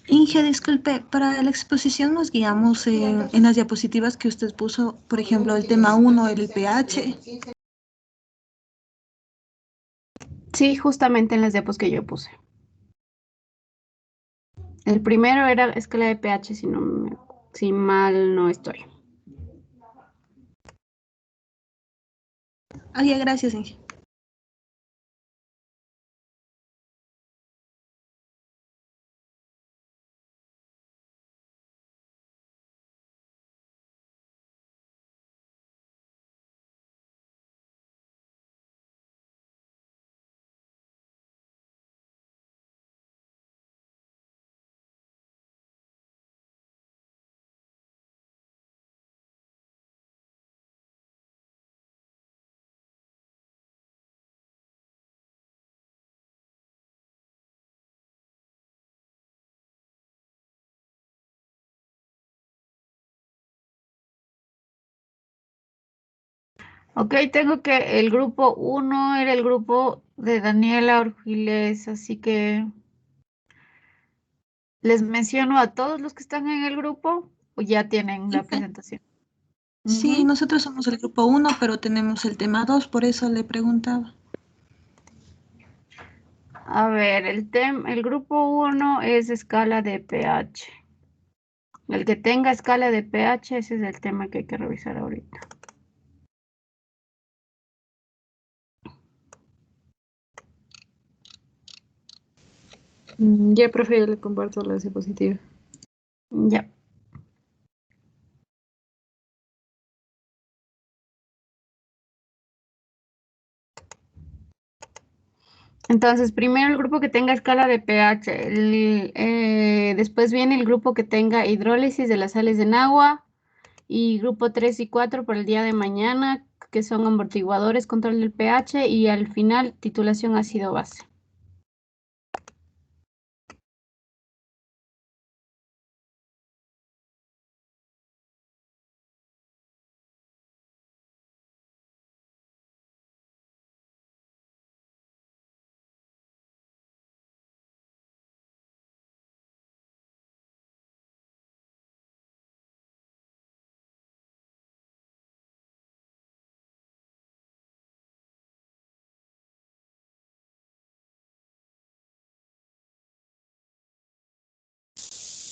Inge, disculpe, para la exposición nos guiamos en las diapositivas que usted puso, por ejemplo, el tema 1, el pH. Sí, justamente en las diapos que yo puse. El primero era escala de pH, si mal no estoy. Ah, ya, gracias, Inge. Ok, tengo que el grupo 1 era el grupo de Daniela Orgiles, así que les menciono a todos los que están en el grupo o ya tienen la presentación. Sí, Ujú. nosotros somos el grupo 1, pero tenemos el tema 2, por eso le preguntaba. A ver, el grupo 1 es escala de pH. El que tenga escala de pH, ese es el tema que hay que revisar ahorita. Ya, profe, yo le comparto la diapositiva. Ya. Entonces, primero el grupo que tenga escala de pH, después viene el grupo que tenga hidrólisis de las sales en agua y grupo 3 y 4 por el día de mañana, que son amortiguadores, control del pH y al final titulación ácido-base.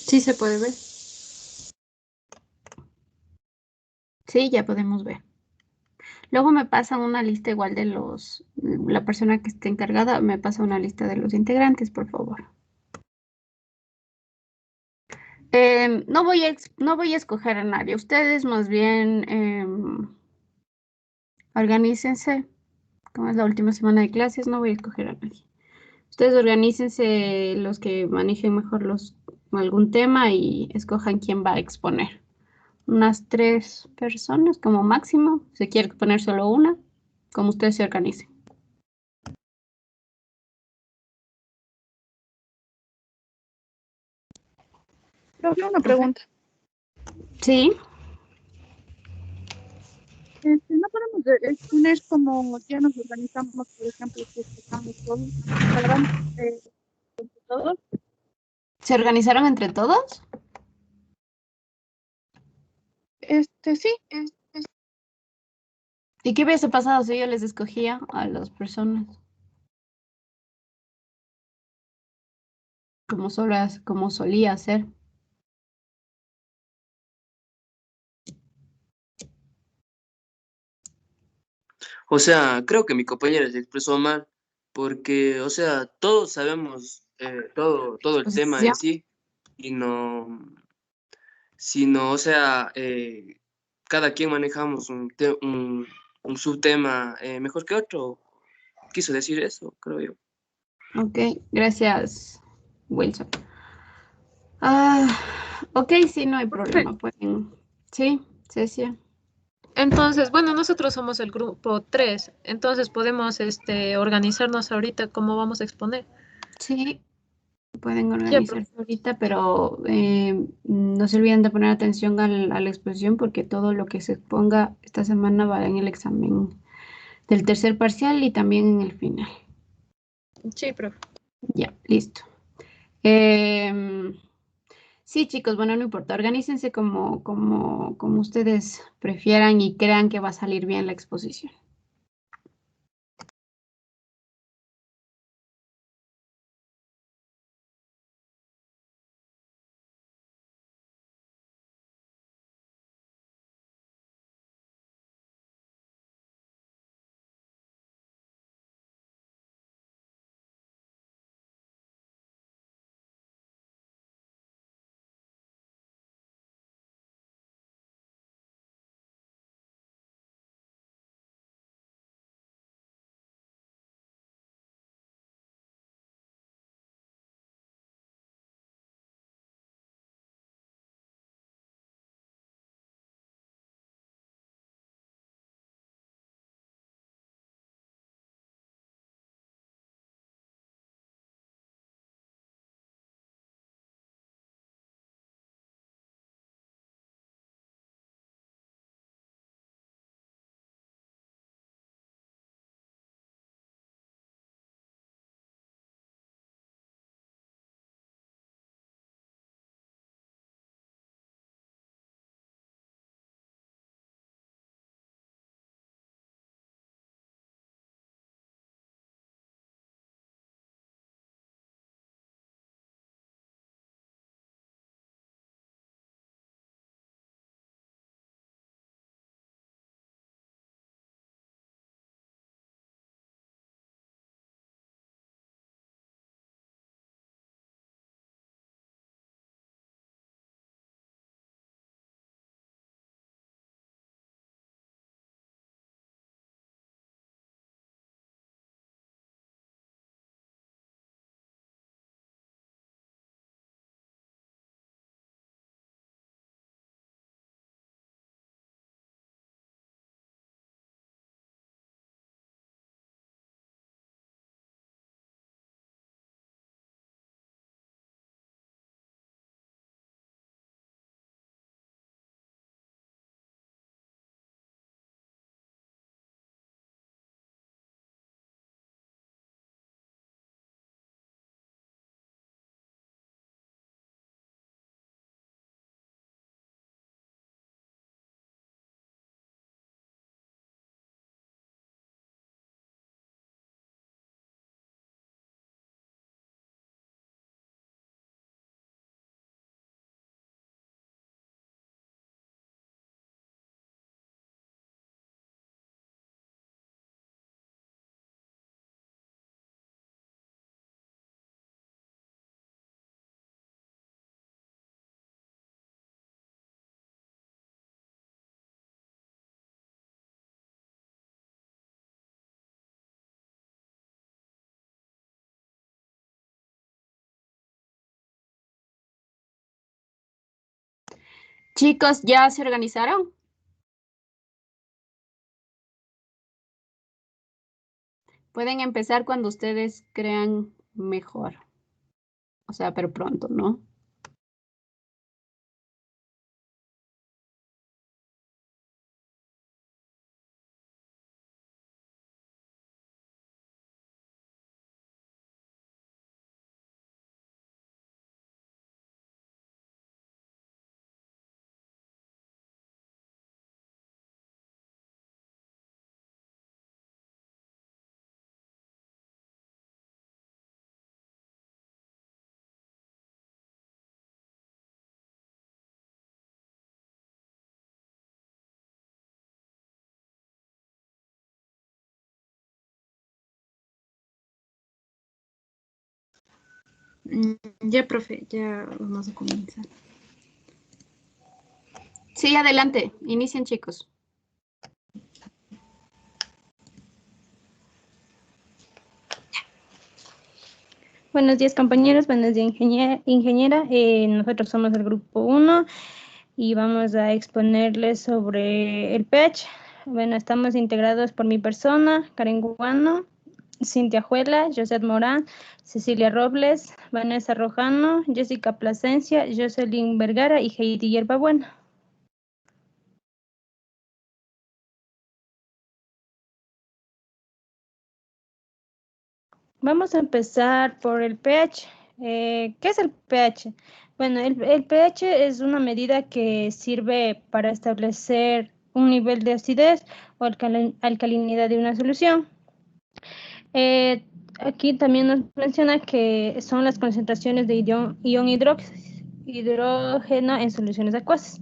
Sí se puede ver. Sí, ya podemos ver. Luego me pasan una lista igual de la persona que esté encargada, me pasa una lista de los integrantes, por favor. No voy a escoger a nadie. Ustedes más bien organícense. Como es la última semana de clases, no voy a escoger a nadie. Ustedes organícense los que manejen mejor algún tema y escojan quién va a exponer. Unas 3 personas como máximo. Si quiere exponer solo una, como ustedes se organicen. Profe, una Profe. pregunta. Sí. No podemos exponer como ya nos organizamos, por ejemplo, si estamos todos, ¿verdad? Todos. ¿Se organizaron entre todos? Sí, ¿Y qué hubiese pasado si yo les escogía a las personas? Como solía hacer. O sea, creo que mi compañera se expresó mal, porque, o sea, todos sabemos todo el tema en Exposición. sí, y no, sino, o sea, cada quien manejamos un subtema mejor que otro. Quiso decir eso, creo yo. Ok, gracias, Wilson. Ah, ok, sí, no hay Profe, problema. Pueden. Sí, Cecia. entonces, bueno, nosotros somos el grupo 3, entonces podemos organizarnos ahorita cómo vamos a exponer. Sí, pueden Ya, profe. organizarse ahorita, pero no se olviden de poner atención a la exposición porque todo lo que se exponga esta semana va en el examen del tercer parcial y también en el final. Sí, profe. Ya, listo. Em, Sí, chicos, bueno, no importa. Organícense como ustedes prefieran y crean que va a salir bien la exposición. Chicos, ¿ya se organizaron? Pueden empezar cuando ustedes crean mejor. O sea, pero pronto, ¿no? Ya, profe, ya vamos a comenzar. Sí, adelante. Inicien, chicos. Buenos días, compañeros. Buenos días, ingeniera. Nosotros somos el grupo 1 y vamos a exponerles sobre el pH. Bueno, estamos integrados por mi persona, Karen Guano, Cintia Juela, José Morán, Cecilia Robles, Vanessa Rojano, Jessica Plasencia, Jocelyn Vergara y Heidi Hierbabuena. Vamos a empezar por el pH. ¿Qué es el pH? Bueno, el pH es una medida que sirve para establecer un nivel de acidez o alcalinidad de una solución. Aquí también nos menciona que son las concentraciones de ion hidrógeno en soluciones acuosas.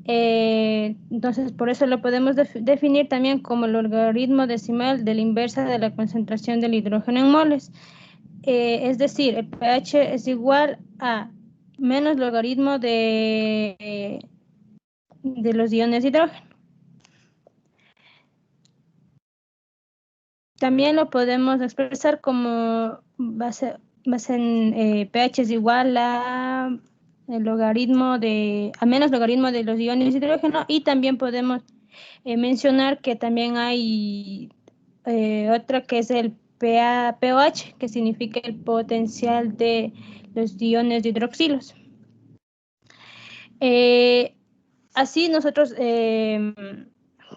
Entonces, por eso lo podemos definir también como el logaritmo decimal de la inversa de la concentración del hidrógeno en moles. Es decir, el pH es igual a menos logaritmo de los iones de hidrógeno. También lo podemos expresar como base en pH es igual a el logaritmo a menos logaritmo de los iones de hidrógeno, y también podemos mencionar que también hay otra que es el pOH, que significa el potencial de los iones de hidroxilos. Así nosotros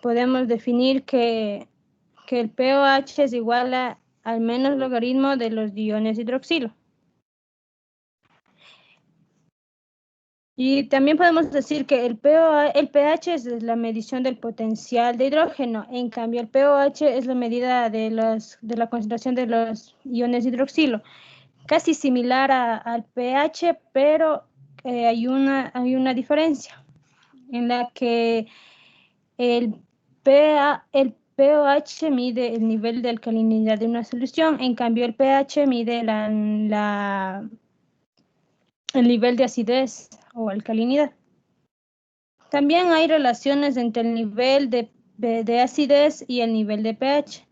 podemos definir que el pOH es igual al menos logaritmo de los iones de hidroxilo. Y también podemos decir que el pH es la medición del potencial de hidrógeno. En cambio, el pOH es la medida de la concentración de los iones de hidroxilo. Casi similar al pH, pero hay una diferencia en la que el pOH mide el nivel de alcalinidad de una solución. En cambio, el pH mide el nivel de acidez o alcalinidad. También hay relaciones entre el nivel de acidez y el nivel de pH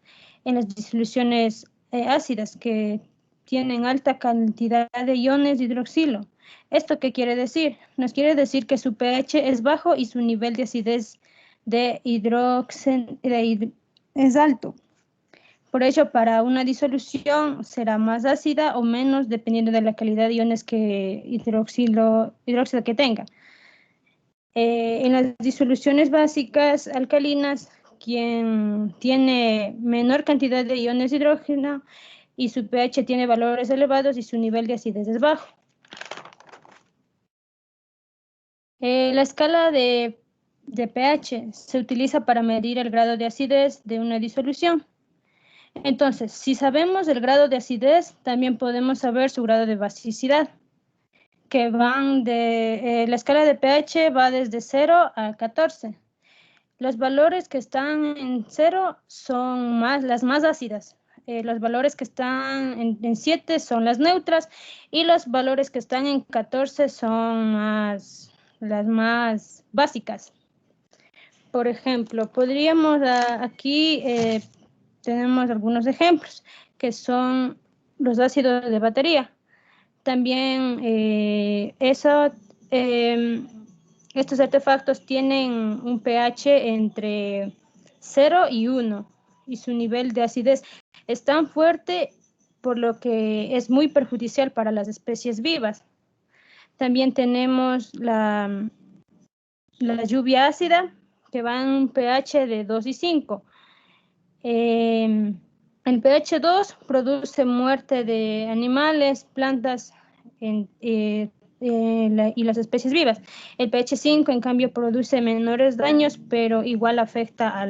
en las disoluciones ácidas que tienen alta cantidad de iones de hidroxilo. ¿Esto qué quiere decir? Nos quiere decir que su pH es bajo y su nivel de acidez es alto. Por ello, para una disolución será más ácida o menos dependiendo de la calidad de iones hidróxido que tenga. En las disoluciones básicas alcalinas, quien tiene menor cantidad de iones de hidrógeno y su pH tiene valores elevados y su nivel de acidez es bajo. La escala de pH se utiliza para medir el grado de acidez de una disolución. Entonces, si sabemos el grado de acidez, también podemos saber su grado de basicidad, que la escala de pH va desde 0 a 14. Los valores que están en 0 son las más ácidas. Los valores que están en 7 son las neutras, y los valores que están en 14 son las más básicas. Por ejemplo, podríamos aquí tenemos algunos ejemplos que son los ácidos de batería. También estos artefactos tienen un pH entre 0 y 1 y su nivel de acidez es tan fuerte por lo que es muy perjudicial para las especies vivas. También tenemos la lluvia ácida, que va en un pH de 2 y 5. El pH 2 produce muerte de animales, plantas y las especies vivas. El pH 5, en cambio, produce menores daños, pero igual afecta a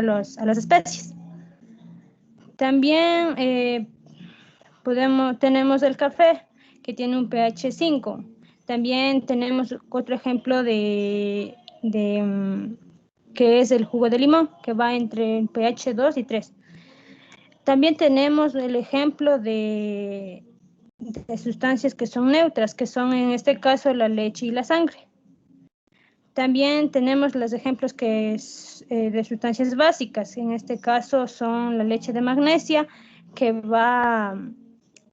las especies. También tenemos el café, que tiene un pH 5. También tenemos otro ejemplo que es el jugo de limón, que va entre el pH 2 y 3. También tenemos el ejemplo de sustancias que son neutras, que son en este caso la leche y la sangre. También tenemos los ejemplos de sustancias básicas, en este caso son la leche de magnesia, que va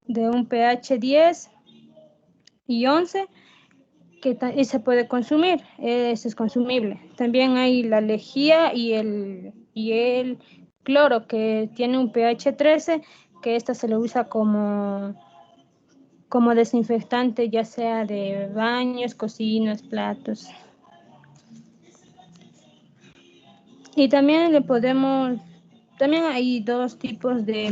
de un pH 10 y 11, y se puede consumir, es consumible. También hay la lejía y el cloro, que tiene un pH 13, que esta se le usa como desinfectante, ya sea de baños, cocinas, platos. Y también le podemos también hay dos tipos de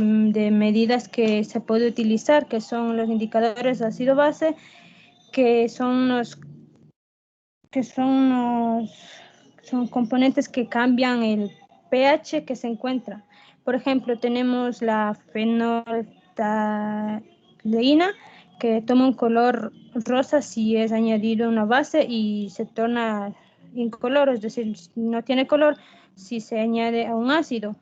medidas que se puede utilizar, que son los indicadores de ácido base, que son son componentes que cambian el pH que se encuentra. Por ejemplo, tenemos la fenolftaleína, que toma un color rosa si es añadido una base y se torna incoloro, es decir, no tiene color si se añade a un ácido.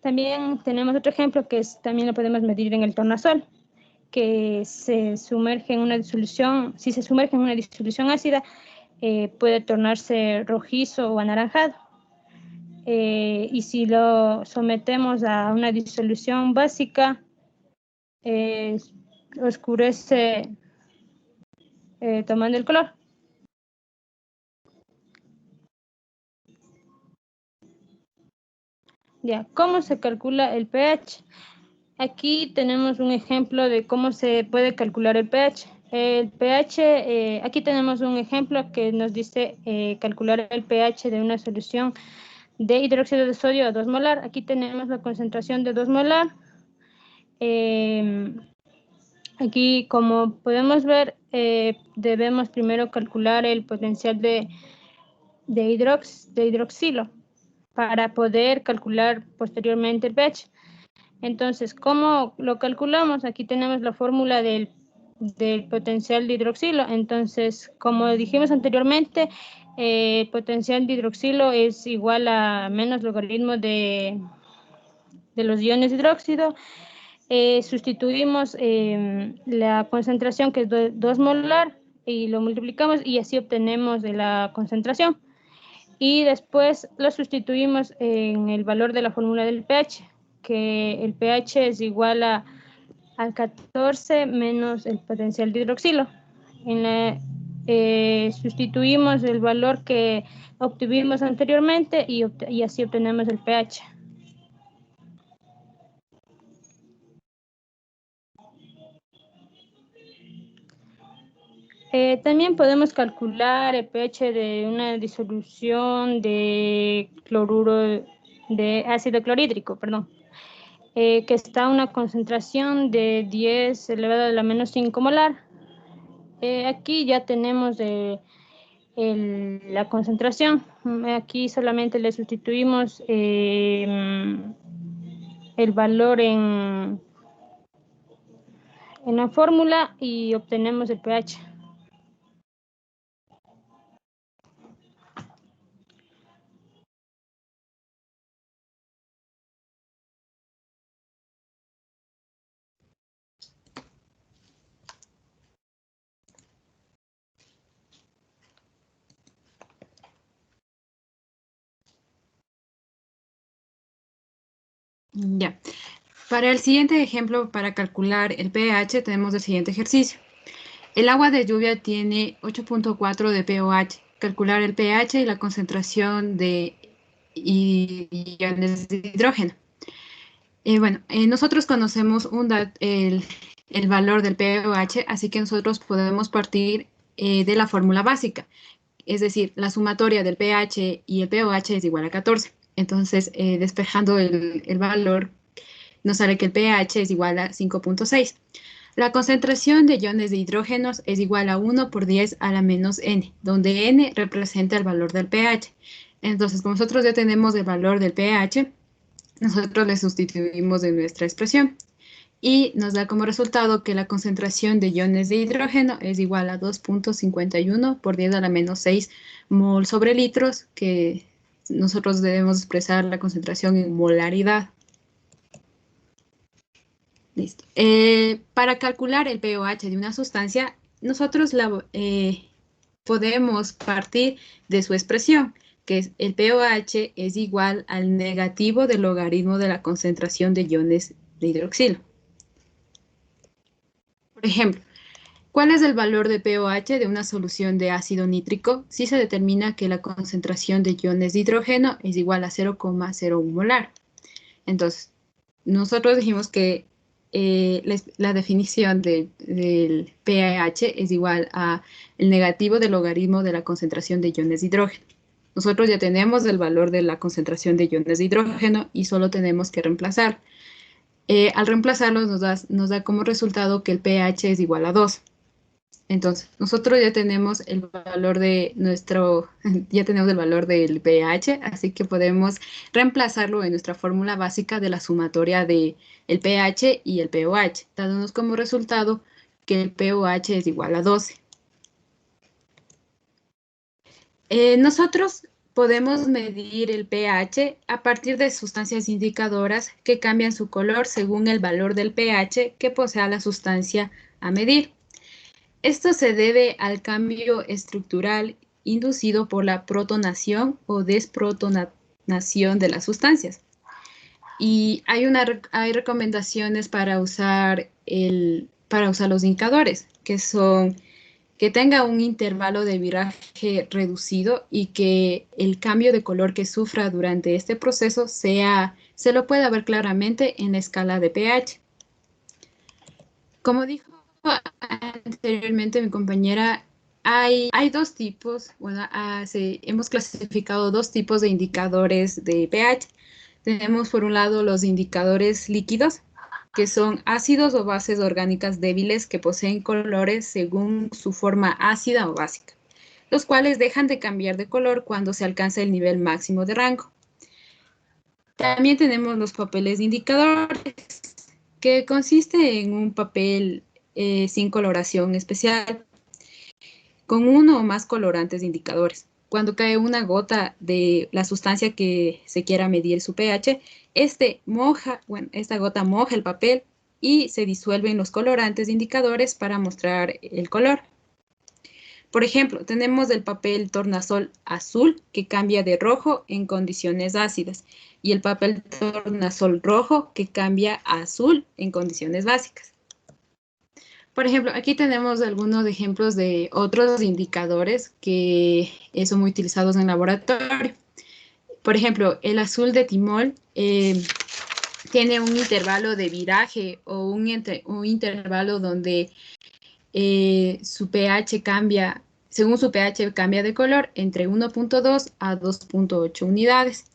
También tenemos otro ejemplo que también lo podemos medir en el tornasol, que se sumerge en una disolución, si se sumerge en una disolución ácida, puede tornarse rojizo o anaranjado. Y si lo sometemos a una disolución básica, oscurece tomando el color. Ya, ¿cómo se calcula el pH? Aquí tenemos un ejemplo de cómo se puede calcular el pH. El pH, aquí tenemos un ejemplo que nos dice calcular el pH de una solución de hidróxido de sodio a 2 molar. Aquí tenemos la concentración de 2 molar. Aquí, como podemos ver, debemos primero calcular el potencial de hidroxilo para poder calcular posteriormente el pH. Entonces, ¿cómo lo calculamos? Aquí tenemos la fórmula del potencial de hidroxilo. Entonces, como dijimos anteriormente, el potencial de hidroxilo es igual a menos logaritmo de los iones de hidróxido. Sustituimos la concentración, que es 2 molar, y lo multiplicamos y así obtenemos la concentración. Y después lo sustituimos en el valor de la fórmula del pH, que el pH es igual a 14 menos el potencial de hidroxilo. Sustituimos el valor que obtuvimos anteriormente y así obtenemos el pH. También podemos calcular el pH de una disolución de ácido clorhídrico, que está a una concentración de 10 elevado a la menos 5 molar. Aquí ya tenemos la concentración. Aquí solamente le sustituimos el valor en la fórmula y obtenemos el pH. Ya. Para el siguiente ejemplo, para calcular el pH, tenemos el siguiente ejercicio. El agua de lluvia tiene 8.4 de pOH. Calcular el pH y la concentración de iones de hidrógeno. Nosotros conocemos el valor del pOH, así que nosotros podemos partir de la fórmula básica. Es decir, la sumatoria del pH y el pOH es igual a 14. Entonces, despejando el valor, nos sale que el pH es igual a 5.6. La concentración de iones de hidrógenos es igual a 1 por 10 a la menos n, donde n representa el valor del pH. Entonces, como nosotros ya tenemos el valor del pH, nosotros le sustituimos en nuestra expresión. Y nos da como resultado que la concentración de iones de hidrógeno es igual a 2.51 por 10 a la menos 6 mol sobre litros, que nosotros debemos expresar la concentración en molaridad. Listo. Para calcular el pOH de una sustancia, nosotros podemos partir de su expresión, que es el pOH es igual al negativo del logaritmo de la concentración de iones de hidroxilo. Por ejemplo, ¿cuál es el valor de pOH de una solución de ácido nítrico si se determina que la concentración de iones de hidrógeno es igual a 0,01 molar? Entonces, nosotros dijimos que la definición del pH es igual a el negativo del logaritmo de la concentración de iones de hidrógeno. nosotros ya tenemos el valor de la concentración de iones de hidrógeno y solo tenemos que reemplazar. Al reemplazarlos nos da como resultado que el pH es igual a 2. Entonces, nosotros ya tenemos el valor de ya tenemos el valor del pH, así que podemos reemplazarlo en nuestra fórmula básica de la sumatoria de el pH y el pOH, dándonos como resultado que el pOH es igual a 12. Nosotros podemos medir el pH a partir de sustancias indicadoras que cambian su color según el valor del pH que posea la sustancia a medir. Esto se debe al cambio estructural inducido por la protonación o desprotonación de las sustancias. Y hay recomendaciones para usar los indicadores, que son que tenga un intervalo de viraje reducido y que el cambio de color que sufra durante este proceso se lo pueda ver claramente en la escala de pH. Como dijo anteriormente mi compañera, hay dos tipos, bueno, hemos clasificado dos tipos de indicadores de pH. Tenemos por un lado los indicadores líquidos, que son ácidos o bases orgánicas débiles que poseen colores según su forma ácida o básica, los cuales dejan de cambiar de color cuando se alcanza el nivel máximo de rango. También tenemos los papeles de indicadores, que consiste en un papel sin coloración especial, con uno o más colorantes de indicadores. Cuando cae una gota de la sustancia que se quiera medir su pH, esta gota moja el papel y se disuelven los colorantes de indicadores para mostrar el color. Por ejemplo, tenemos el papel tornasol azul que cambia de rojo en condiciones ácidas y el papel tornasol rojo que cambia a azul en condiciones básicas. Por ejemplo, aquí tenemos algunos ejemplos de otros indicadores que son muy utilizados en laboratorio. Por ejemplo, el azul de timol tiene un intervalo de viraje o un intervalo donde su pH cambia, según su pH cambia de color entre 1.2 a 2.8 unidades.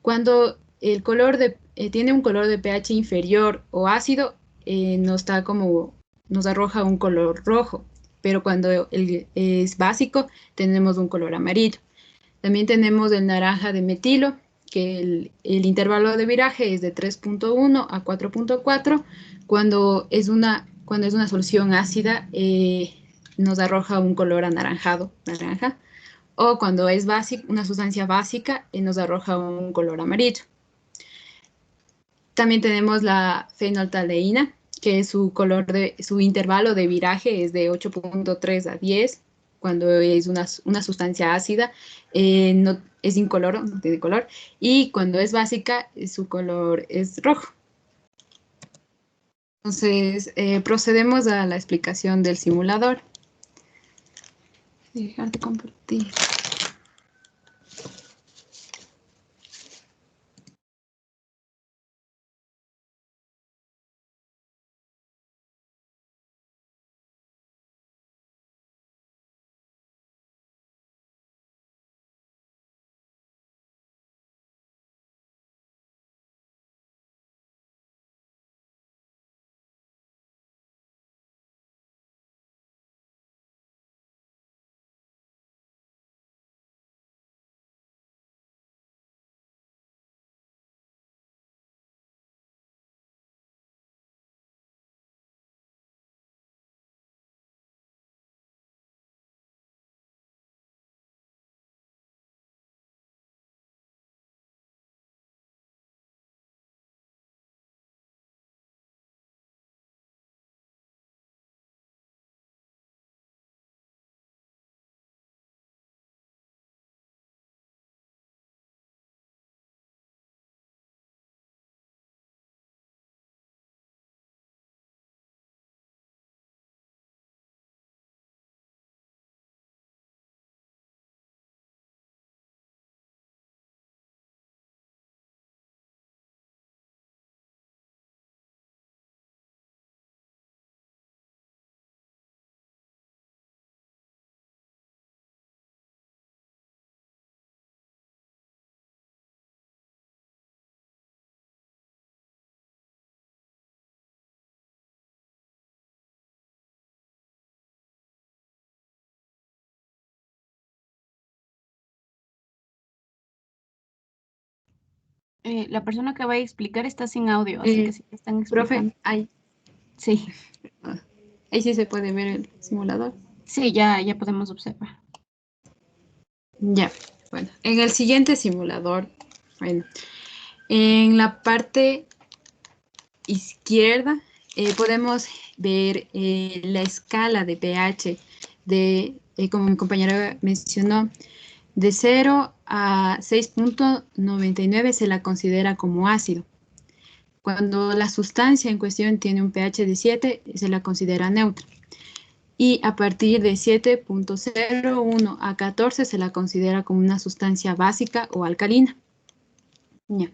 Cuando el color tiene un color de pH inferior o ácido, nos arroja un color rojo, pero cuando es básico tenemos un color amarillo. También tenemos el naranja de metilo, que el intervalo de viraje es de 3.1 a 4.4. Cuando es una solución ácida, nos arroja un color anaranjado, naranja. O cuando es una sustancia básica, nos arroja un color amarillo. También tenemos la fenolftaleína, que su intervalo de viraje es de 8.3 a 10. Cuando es una sustancia ácida, no, es incoloro, no tiene color. Y cuando es básica, su color es rojo. Entonces, procedemos a la explicación del simulador. Dejar de compartir. La persona que va a explicar está sin audio, así que si están explicando. Profe, ahí Sí, sí se puede ver el simulador. sí, ya podemos observar. Ya, bueno, en el siguiente simulador, bueno, en la parte izquierda podemos ver la escala de pH como mi compañera mencionó, de 0 a 6.99 se la considera como ácido. Cuando la sustancia en cuestión tiene un pH de 7, se la considera neutra. Y a partir de 7.01 a 14 se la considera como una sustancia básica o alcalina. Ya.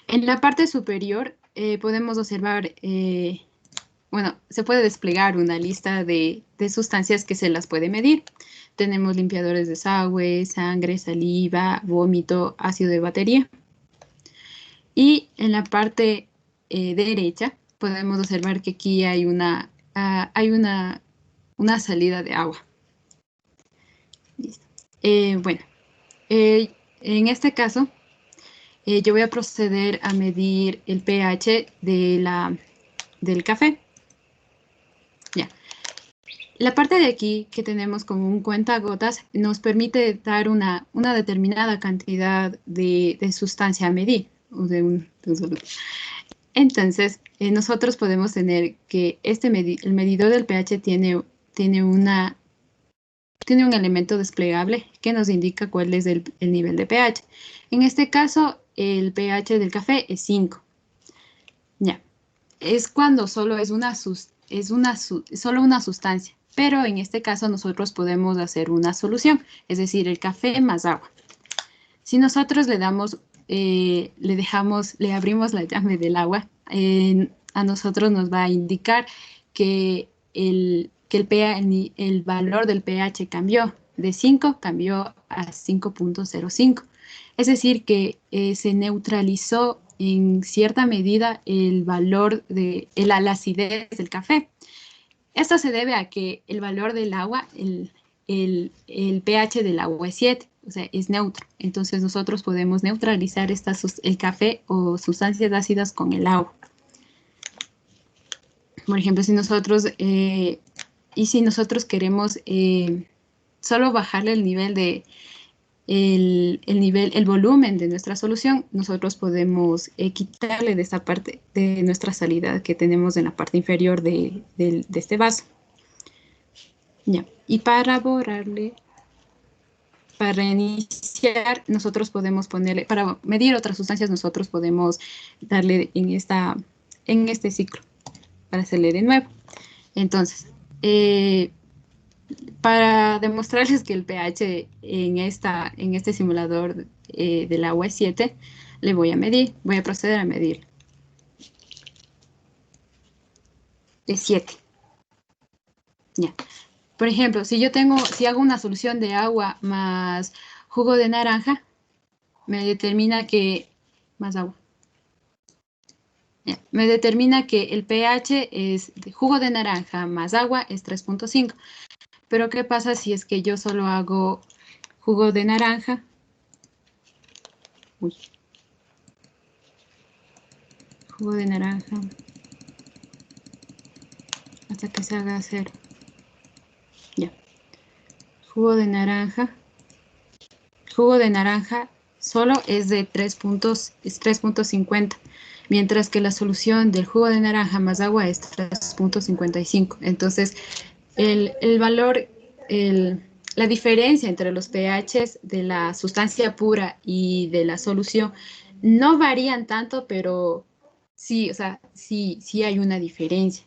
En la parte superior podemos observar, bueno, se puede desplegar una lista de sustancias que se las puede medir. Tenemos limpiadores de desagüe, sangre, saliva, vómito, ácido de batería. Y en la parte derecha podemos observar que aquí hay una salida de agua. Listo. Bueno, en este caso, yo voy a proceder a medir el pH del café. Ya. La parte de aquí que tenemos como un cuentagotas nos permite dar una determinada cantidad de sustancia a medir. Entonces, nosotros podemos tener que el medidor del pH tiene un elemento desplegable que nos indica cuál es el nivel de pH. En este caso, el pH del café es 5. Ya. Es cuando solo es solo una sustancia, pero en este caso nosotros podemos hacer una solución, es decir, el café más agua. Si nosotros le abrimos la llave del agua, a nosotros nos va a indicar que el valor del pH cambió, de 5 cambió a 5.05. Es decir, que se neutralizó en cierta medida el valor de la acidez del café. Esto se debe a que el valor del agua, el pH del agua es 7, o sea, es neutro. Entonces nosotros podemos neutralizar el café o sustancias ácidas con el agua. Por ejemplo, si nosotros queremos solo bajarle el nivel el volumen de nuestra solución, nosotros podemos quitarle de esta parte de nuestra salida que tenemos en la parte inferior de este vaso. Ya. Y para iniciar, nosotros podemos ponerle, para medir otras sustancias, nosotros podemos darle en este ciclo, para hacerle de nuevo. Entonces, para demostrarles que el pH en este simulador del agua es 7, voy a proceder a medir. Es 7. Ya. Por ejemplo, si hago una solución de agua más jugo de naranja, me determina que, más agua. Ya. Me determina que el pH es de jugo de naranja más agua es 3.5. Pero ¿qué pasa si es que yo solo hago jugo de naranja? Jugo de naranja. Hasta que se haga 0. Ya. Jugo de naranja. Jugo de naranja solo es de 3.50. Mientras que la solución del jugo de naranja más agua es 3.55. Entonces, el valor, la diferencia entre los pHs de la sustancia pura y de la solución no varían tanto, pero sí, o sea, sí hay una diferencia.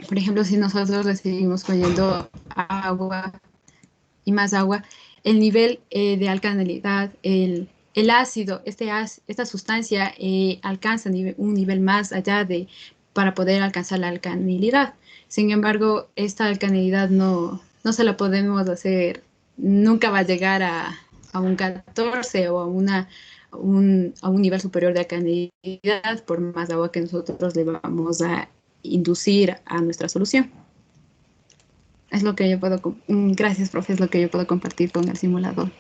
Por ejemplo, si nosotros le seguimos poniendo agua y más agua, el nivel de alcalinidad, el ácido, esta sustancia alcanza un nivel más allá para poder alcanzar la alcalinidad. Sin embargo, esta alcalinidad no se la podemos hacer, nunca va a llegar a un 14 o a un nivel superior de alcalinidad por más agua que nosotros le vamos a inducir a nuestra solución. Es lo que yo puedo, gracias, profe, es lo que yo puedo compartir con el simulador.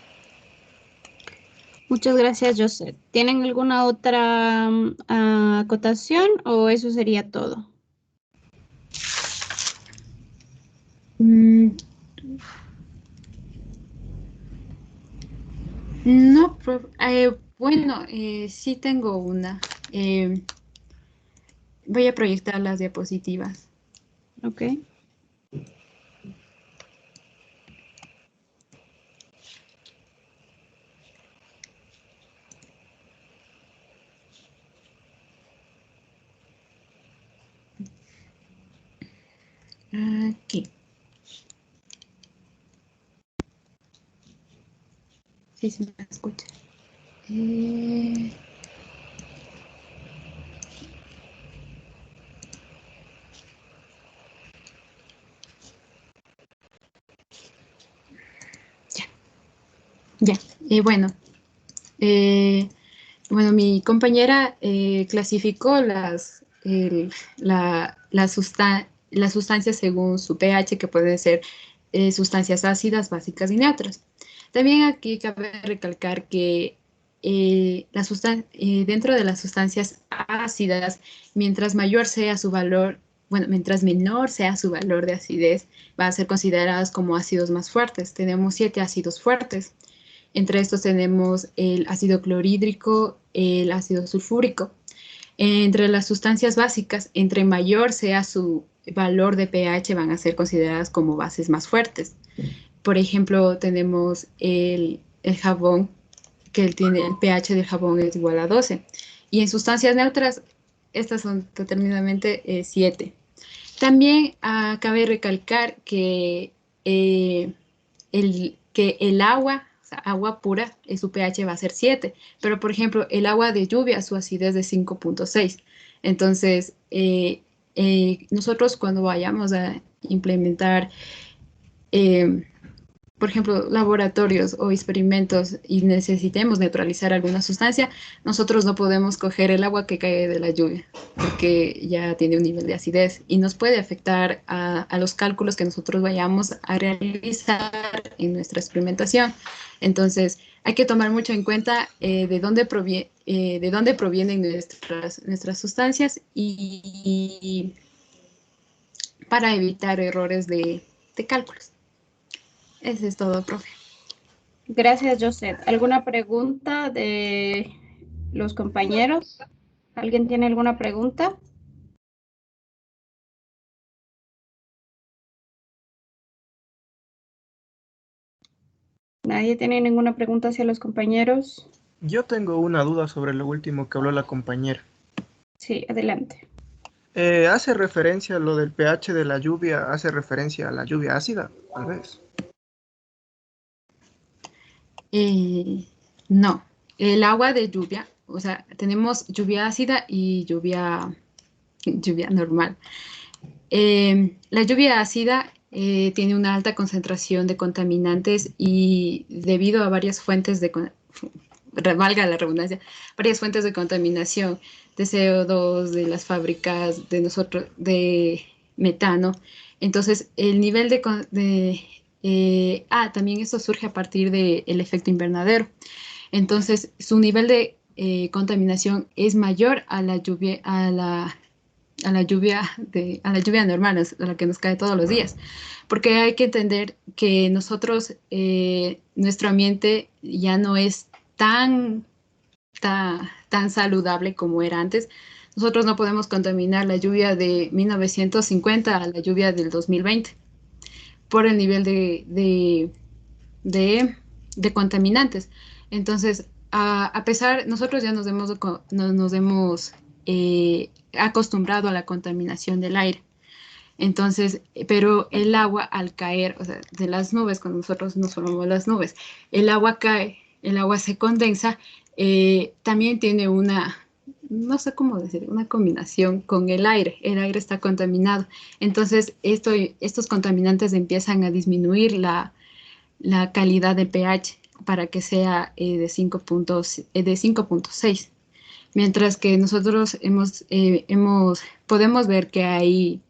Muchas gracias, José. ¿Tienen alguna otra acotación o eso sería todo? Mm, no, bueno, sí tengo una. Voy a proyectar las diapositivas. Ok. Aquí. Sí, se me escucha. Ya, bueno, bueno, mi compañera clasificó las sustancias según su pH, que pueden ser sustancias ácidas, básicas y neutras. También aquí cabe recalcar que dentro de las sustancias ácidas, mientras mayor sea su valor, bueno, mientras menor sea su valor de acidez, van a ser consideradas como ácidos más fuertes. Tenemos 7 ácidos fuertes. Entre estos tenemos el ácido clorhídrico, el ácido sulfúrico. Entre las sustancias básicas, entre mayor sea su valor de pH, van a ser consideradas como bases más fuertes. Por ejemplo, tenemos el jabón, que el pH del jabón es igual a 12. Y en sustancias neutras, estas son determinadamente 7. También cabe recalcar que el agua, o sea, agua pura, su pH va a ser 7, pero por ejemplo, el agua de lluvia, su acidez es 5.6. Entonces, nosotros cuando vayamos a implementar eh, por ejemplo, laboratorios o experimentos y necesitemos neutralizar alguna sustancia, nosotros no podemos coger el agua que cae de la lluvia, porque ya tiene un nivel de acidez y nos puede afectar a los cálculos que nosotros vayamos a realizar en nuestra experimentación. Entonces, hay que tomar mucho en cuenta de dónde provienen nuestras sustancias y para evitar errores de cálculos. Eso es todo, profe. Gracias, José. ¿Alguna pregunta de los compañeros? ¿Alguien tiene alguna pregunta? ¿Nadie tiene ninguna pregunta hacia los compañeros? Yo tengo una duda sobre lo último que habló la compañera. Sí, adelante. Hace referencia a lo del pH de la lluvia, hace referencia a la lluvia ácida, tal vez. No, el agua de lluvia, o sea, tenemos lluvia ácida y lluvia normal. La lluvia ácida tiene una alta concentración de contaminantes y debido a varias fuentes valga la redundancia, varias fuentes de contaminación de CO2, de las fábricas, de metano. Entonces, el nivel también esto surge a partir del efecto invernadero. Entonces, su nivel de contaminación es mayor a la lluvia, a la lluvia normal, a la que nos cae todos los días. Porque hay que entender que nosotros, nuestro ambiente ya no es tan saludable como era antes. Nosotros no podemos contaminar la lluvia de 1950 a la lluvia del 2020 por el nivel de contaminantes. Entonces, a pesar, nosotros ya nos hemos acostumbrado a la contaminación del aire. Entonces, pero el agua al caer, o sea, de las nubes, cuando nosotros nos formamos las nubes, el agua cae, el agua se condensa, también tiene no sé cómo decir, una combinación con el aire está contaminado. Entonces, estos contaminantes empiezan a disminuir la calidad de pH para que sea de 5.6. Mientras que nosotros podemos ver que hay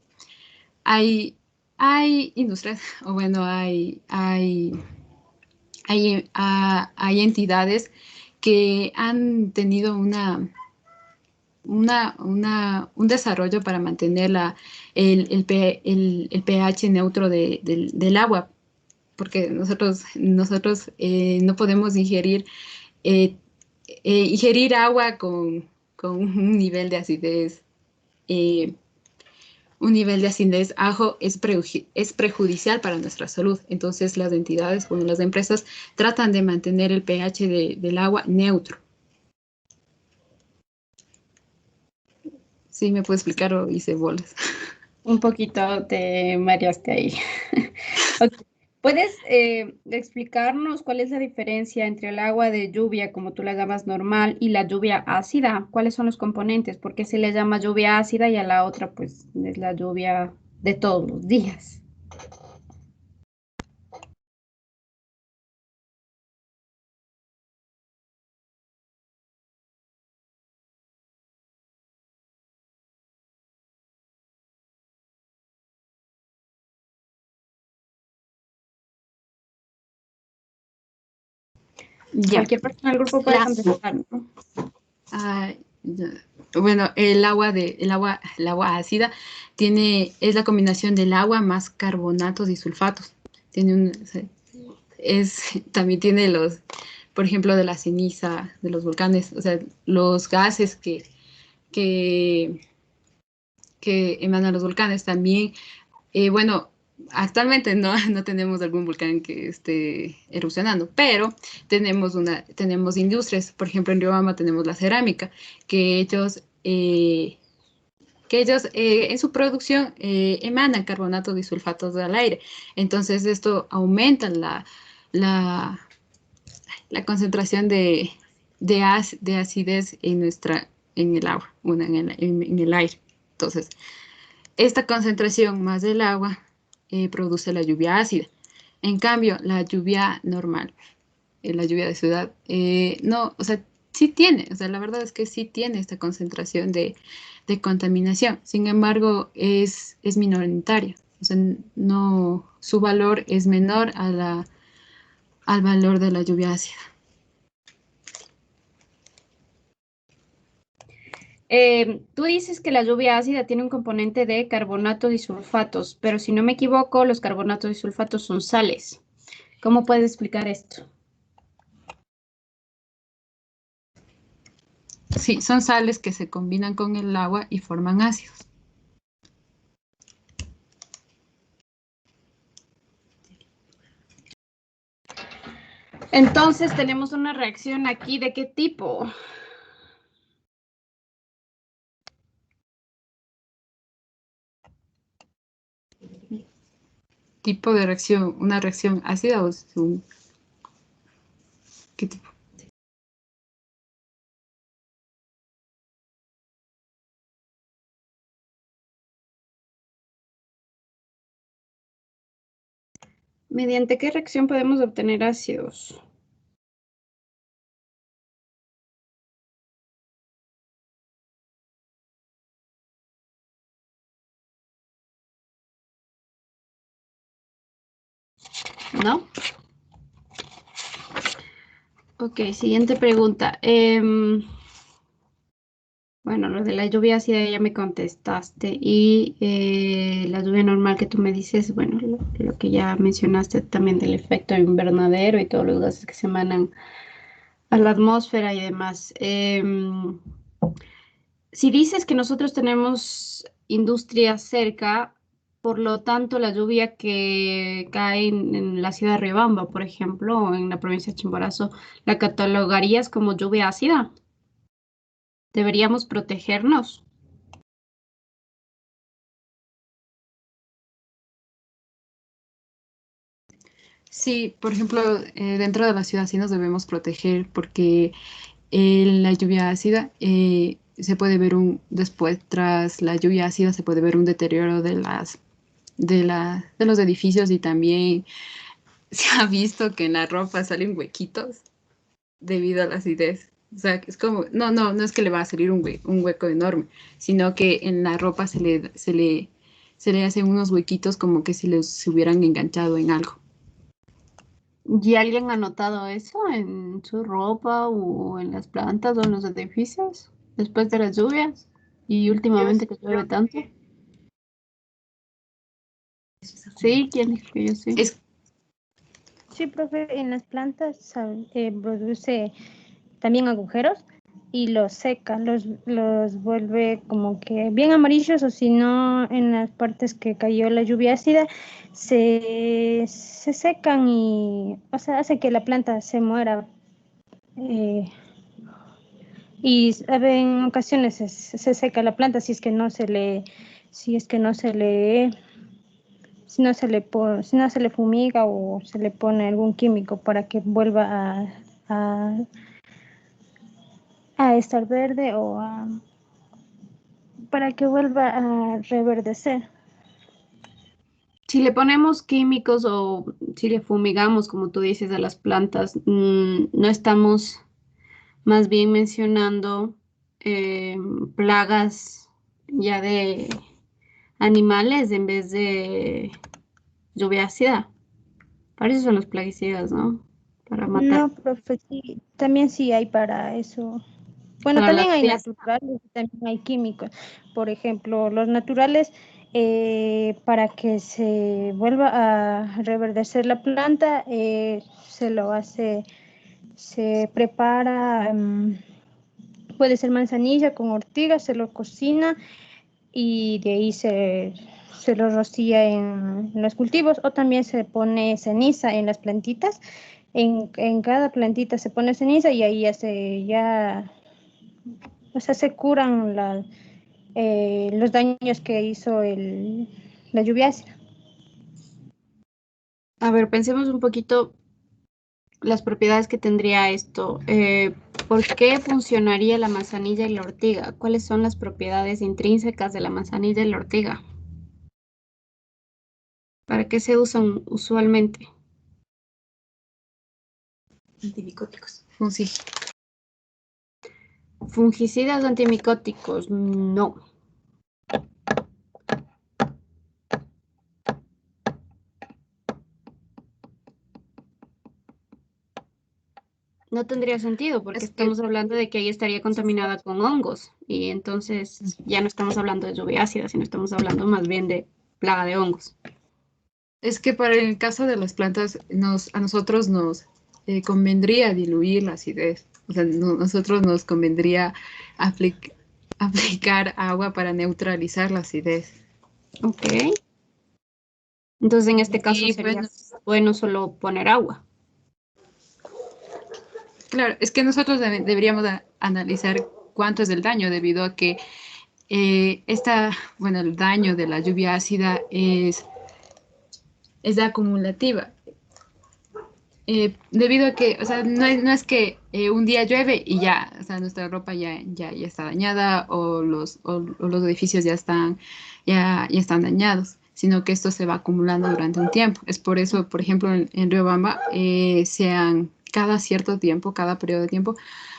industrias, o bueno, hay entidades que han tenido un desarrollo para mantener el pH neutro del agua, porque nosotros no podemos ingerir agua con un nivel de acidez. Un nivel de acidez bajo es prejudicial para nuestra salud. Entonces las entidades, bueno, las empresas tratan de mantener el pH del agua neutro. ¿Sí me puedo explicar o hice bolas? Un poquito te mareaste ahí. Ok. ¿Puedes explicarnos cuál es la diferencia entre el agua de lluvia, como tú la llamas normal, y la lluvia ácida? ¿Cuáles son los componentes? ¿Por qué se le llama lluvia ácida y a la otra, pues, es la lluvia de todos los días? Ya. Cualquier persona del grupo puede contestar, ¿no? Bueno, el agua ácida es la combinación del agua más carbonatos y sulfatos. También tiene por ejemplo, de la ceniza de los volcanes, o sea, los gases que emanan los volcanes también. Bueno, actualmente no tenemos algún volcán que esté erupcionando, pero tenemos industrias. Por ejemplo, en Riobamba tenemos la cerámica, que ellos en su producción emanan carbonatos y sulfatos al aire. Entonces esto aumenta la concentración de acidez en el agua, en el aire. Entonces, esta concentración más del agua produce la lluvia ácida. En cambio, la lluvia normal, la lluvia de ciudad, no, o sea, sí tiene, o sea, la verdad es que sí tiene esta concentración de contaminación. Sin embargo, es minoritaria. O sea, no, su valor es menor al valor de la lluvia ácida. Tú dices que la lluvia ácida tiene un componente de carbonatos y sulfatos, pero si no me equivoco, los carbonatos y sulfatos son sales. ¿Cómo puedes explicar esto? Sí, son sales que se combinan con el agua y forman ácidos. Entonces tenemos una reacción aquí, ¿de qué tipo? ¿Tipo de reacción? ¿Una reacción ácida o qué tipo? ¿Mediante qué reacción podemos obtener ácidos? ¿No? Ok, siguiente pregunta. Bueno, lo de la lluvia ácida ya me contestaste. Y la lluvia normal que tú me dices, bueno, lo que ya mencionaste también del efecto invernadero y todos los gases que se emanan a la atmósfera y demás. Si dices que nosotros tenemos industria cerca, por lo tanto, la lluvia que cae en la ciudad de Riobamba, por ejemplo, o en la provincia de Chimborazo, ¿la catalogarías como lluvia ácida? ¿Deberíamos protegernos? Sí, por ejemplo, dentro de la ciudad sí nos debemos proteger porque la lluvia ácida se puede ver después, tras la lluvia ácida, se puede ver un deterioro de los edificios y también se ha visto que en la ropa salen huequitos debido a la acidez. O sea, es como, no es que le va a salir un hueco enorme, sino que en la ropa se le hacen unos huequitos como que si se hubieran enganchado en algo. ¿Y alguien ha notado eso en su ropa o en las plantas o en los edificios después de las lluvias? Y últimamente que llueve tanto. Sí, ¿quién dijo que yo sí? Es, Sí, profe, en las plantas produce también agujeros y los seca, los vuelve como que bien amarillos, o si no, en las partes que cayó la lluvia ácida, se secan y, o sea, hace que la planta se muera. Y en ocasiones se seca la planta si es que no se le, si es que no se le, si no se le si no se le fumiga o se le pone algún químico para que vuelva a, a estar verde o para que vuelva a reverdecer. Si le ponemos químicos o si le fumigamos, como tú dices, a las plantas, no estamos más bien mencionando plagas ya de animales en vez de lluvia ácida. Para eso son los plaguicidas, ¿no? Para matar. No, profe, sí, también sí hay para eso. Bueno, Para la también hay lluvia ácida. naturales y también hay químicos. Por ejemplo, los naturales, para que se vuelva a reverdecer la planta, se lo hace, se prepara, puede ser manzanilla con ortiga, se lo cocina y de ahí se lo rocía en los cultivos, o también se pone ceniza en las plantitas. En cada plantita se pone ceniza y ahí o sea, se curan los daños que hizo la lluvia ácida. A ver, pensemos un poquito las propiedades que tendría esto. ¿Por qué funcionaría la manzanilla y la ortiga? ¿Cuáles son las propiedades intrínsecas de la manzanilla y la ortiga? ¿Para qué se usan usualmente? antimicóticos. Sí. Fungicidas antimicóticos, no. No tendría sentido porque Es que estamos hablando de que ahí estaría contaminada con hongos y entonces ya no estamos hablando de lluvia ácida, sino estamos hablando más bien de plaga de hongos. Es que para el caso de las plantas, a nosotros nos convendría diluir la acidez. O sea, nosotros nos convendría apli- aplicar agua para neutralizar la acidez. Ok. Entonces en este caso Y sería bueno, bueno solo poner agua. claro, es que nosotros deberíamos analizar cuánto es el daño, debido a que bueno, el daño de la lluvia ácida es acumulativa. Debido a que, o sea, no es que un día llueve y ya, o sea, nuestra ropa ya está dañada, o los edificios ya están dañados, sino que esto se va acumulando durante un tiempo. Es por eso, por ejemplo, en Riobamba, cada cierto tiempo, cada periodo de tiempo,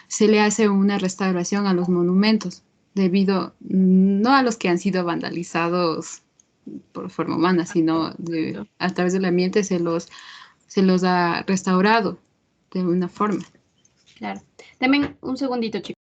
se le hace una restauración a los monumentos, debido no a los que han sido vandalizados por forma humana, sino a través del ambiente se los ha restaurado de una forma. Claro. También un segundito, chicos.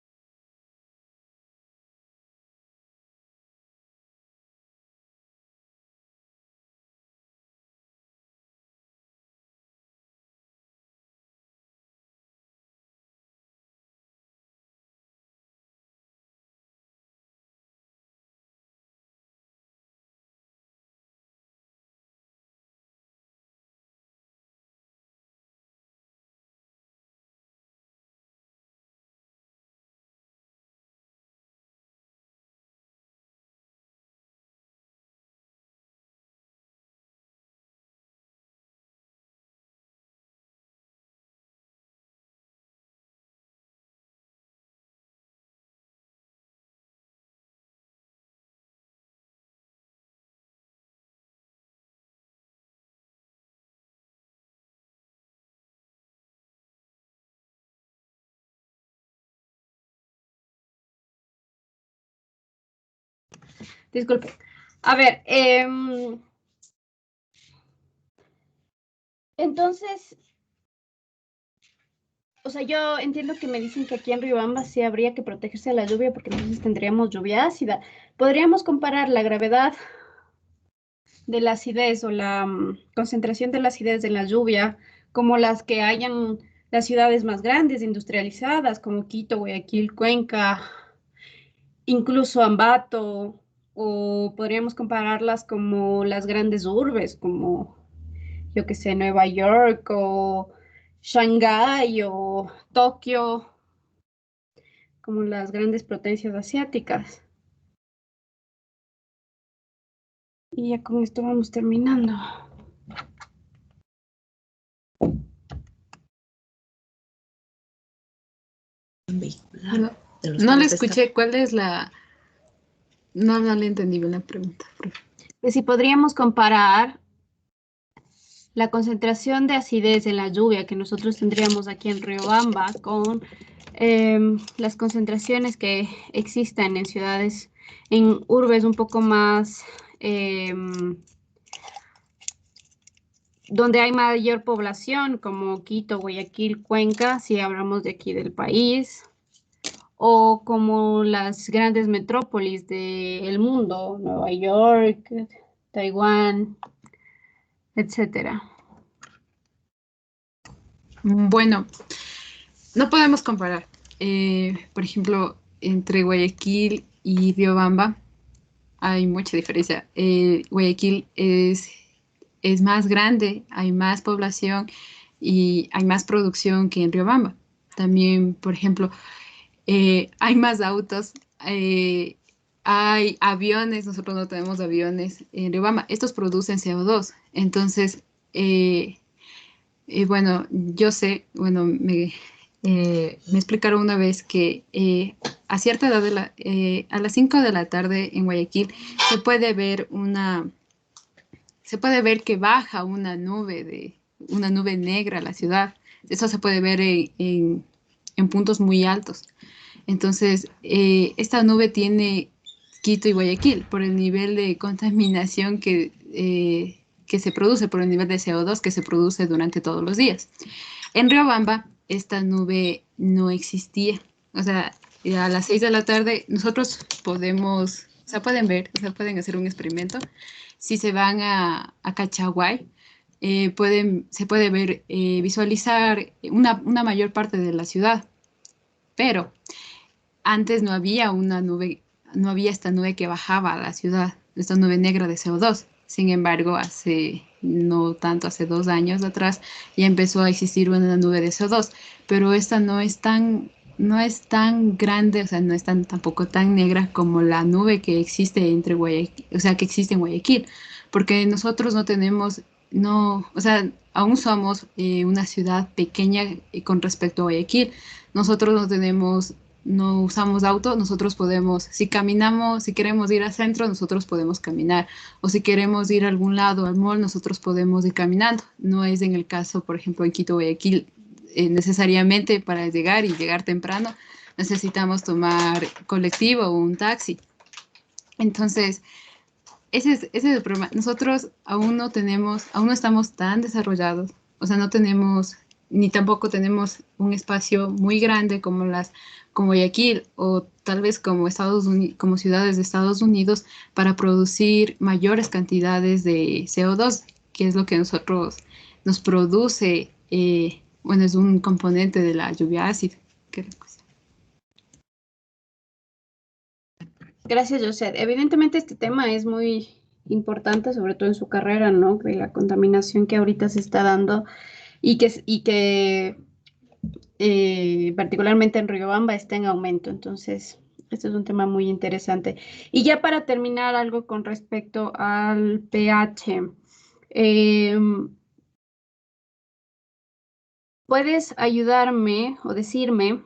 Disculpe. A ver, entonces, O sea, yo entiendo que me dicen que aquí en Riobamba sí habría que protegerse de la lluvia porque entonces tendríamos lluvia ácida. ¿Podríamos comparar la gravedad de la acidez o la concentración de la acidez de la lluvia como las que hay en las ciudades más grandes, industrializadas, como Quito, Guayaquil, Cuenca, incluso Ambato, o podríamos compararlas como las grandes urbes, como yo que sé, Nueva York o Shanghái o Tokio, como las grandes potencias asiáticas? Y ya con esto vamos terminando. No, no le escuché. ¿Cuál es la...? No, no le entendí bien la pregunta. Pues si podríamos comparar la concentración de acidez en la lluvia que nosotros tendríamos aquí en Riobamba con las concentraciones que existen en ciudades, en urbes un poco más, donde hay mayor población, como Quito, Guayaquil, Cuenca, si hablamos de aquí del país, o como las grandes metrópolis del mundo, Nueva York, Taiwán, etcétera. Bueno, no podemos comparar. Por ejemplo, entre Guayaquil y Riobamba hay mucha diferencia. Guayaquil es más grande, hay más población y hay más producción que en Riobamba. También, por ejemplo, hay más autos, hay aviones, nosotros no tenemos aviones en Riobamba. Estos producen CO2. Entonces, bueno, yo sé, bueno, me explicaron una vez que a cierta edad a las 5 de la tarde en Guayaquil se puede ver que baja una nube negra a la ciudad. Eso se puede ver en puntos muy altos. Entonces, esta nube tiene Quito y Guayaquil por el nivel de contaminación que se produce, por el nivel de CO2 que se produce durante todos los días. En Riobamba, esta nube no existía. O sea, a las 6 de la tarde nosotros podemos, o sea, pueden ver, o sea, pueden hacer un experimento. Si se van a Cachaguay, se puede ver, visualizar una mayor parte de la ciudad, pero antes no había una nube, no había esta nube que bajaba a la ciudad, esta nube negra de CO2. Sin embargo, no tanto, hace 2 años atrás, ya empezó a existir una nube de CO2, pero esta no es tan grande, o sea, no es tampoco tan negra como la nube que existe entre Guayaquil, o sea, que existe en Guayaquil, porque nosotros no tenemos, no, o sea, aún somos una ciudad pequeña con respecto a Guayaquil. Nosotros no usamos auto, nosotros podemos, si caminamos, si queremos ir al centro, nosotros podemos caminar, o si queremos ir a algún lado, al mall, nosotros podemos ir caminando. No es en el caso, por ejemplo, en Quito, Guayaquil, necesariamente para llegar y llegar temprano, necesitamos colectivo o un taxi. Entonces, ese es el problema. Nosotros aún no estamos tan desarrollados, o sea, no tenemos, ni tampoco tenemos un espacio muy grande como Guayaquil o tal vez como como ciudades de Estados Unidos para producir mayores cantidades de CO2, que es lo que nos produce, bueno, es un componente de la lluvia ácida. Gracias, José. Evidentemente este tema es muy importante, sobre todo en su carrera, ¿no? De la contaminación que ahorita se está dando y que particularmente en Riobamba está en aumento. Entonces, este es un tema muy interesante. Y ya para terminar, algo con respecto al pH. ¿Puedes ayudarme o decirme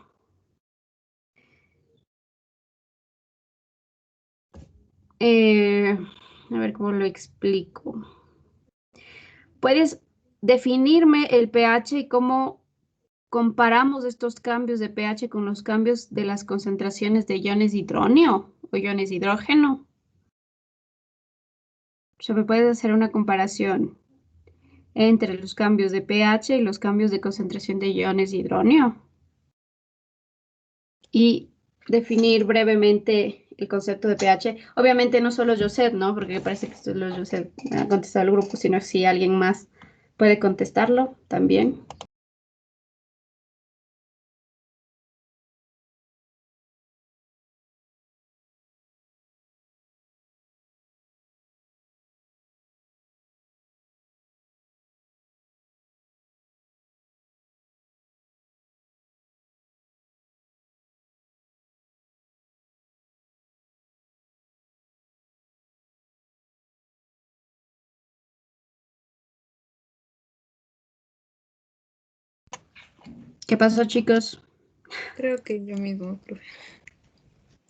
a ver cómo lo explico? ¿Puedes definirme el pH y cómo comparamos estos cambios de pH con los cambios de las concentraciones de iones de hidronio o iones de hidrógeno? O sea, ¿me puedes hacer una comparación entre los cambios de pH y los cambios de concentración de iones de hidronio? y definir brevemente el concepto de pH. Obviamente no solo Josette, ¿no? Porque parece que solo Josette ha contestado el grupo, sino si alguien más puede contestarlo también. ¿Qué pasó, chicos? Creo que yo mismo, profe.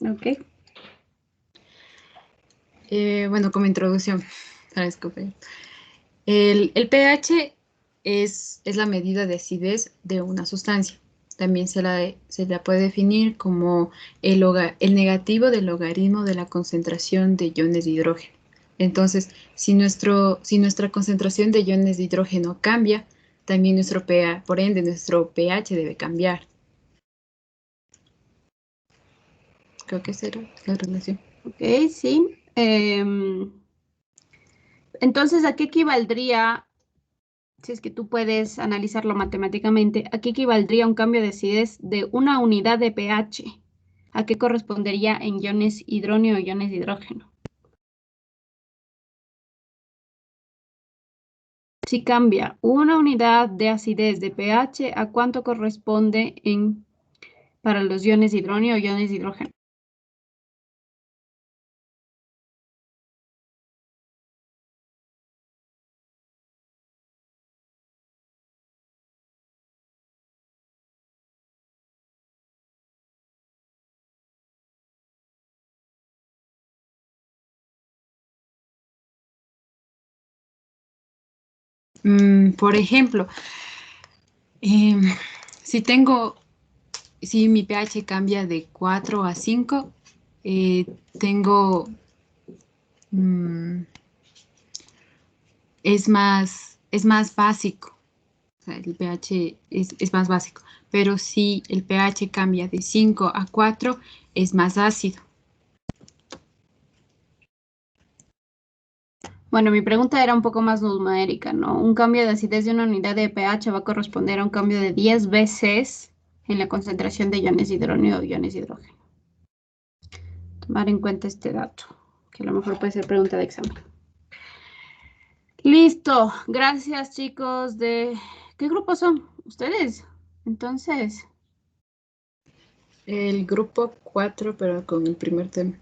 Ok. Bueno, como introducción para escoger. El pH es la medida de acidez de una sustancia. También se la puede definir como el negativo del logaritmo de la concentración de iones de hidrógeno. Entonces, si nuestra concentración de iones de hidrógeno cambia, también nuestro pH, por ende, nuestro pH debe cambiar. Creo que esa era la relación. Ok, sí. Entonces, ¿a qué equivaldría, si es que tú puedes analizarlo matemáticamente, a qué equivaldría un cambio de acidez de una unidad de pH? ¿A qué correspondería en iones hidrógeno o iones de hidrógeno? Si cambia una unidad de acidez de pH, ¿a cuánto corresponde para los iones de hidrógeno o iones de hidrógeno? Por ejemplo, em, si si mi pH cambia de 4 a 5, tengo, mm, es más básico. O sea, el pH es más básico. Pero si el pH cambia de 5 a 4, es más ácido. Bueno, mi pregunta era un poco más numérica, ¿no? Un cambio de acidez de una unidad de pH va a corresponder a un cambio de 10 veces en la concentración de iones de hidrógeno o iones de hidrógeno. Tomar en cuenta este dato, que a lo mejor puede ser pregunta de examen. Listo, gracias chicos de... ¿Qué grupo son ustedes? Entonces, El grupo 4, pero con el primer tema.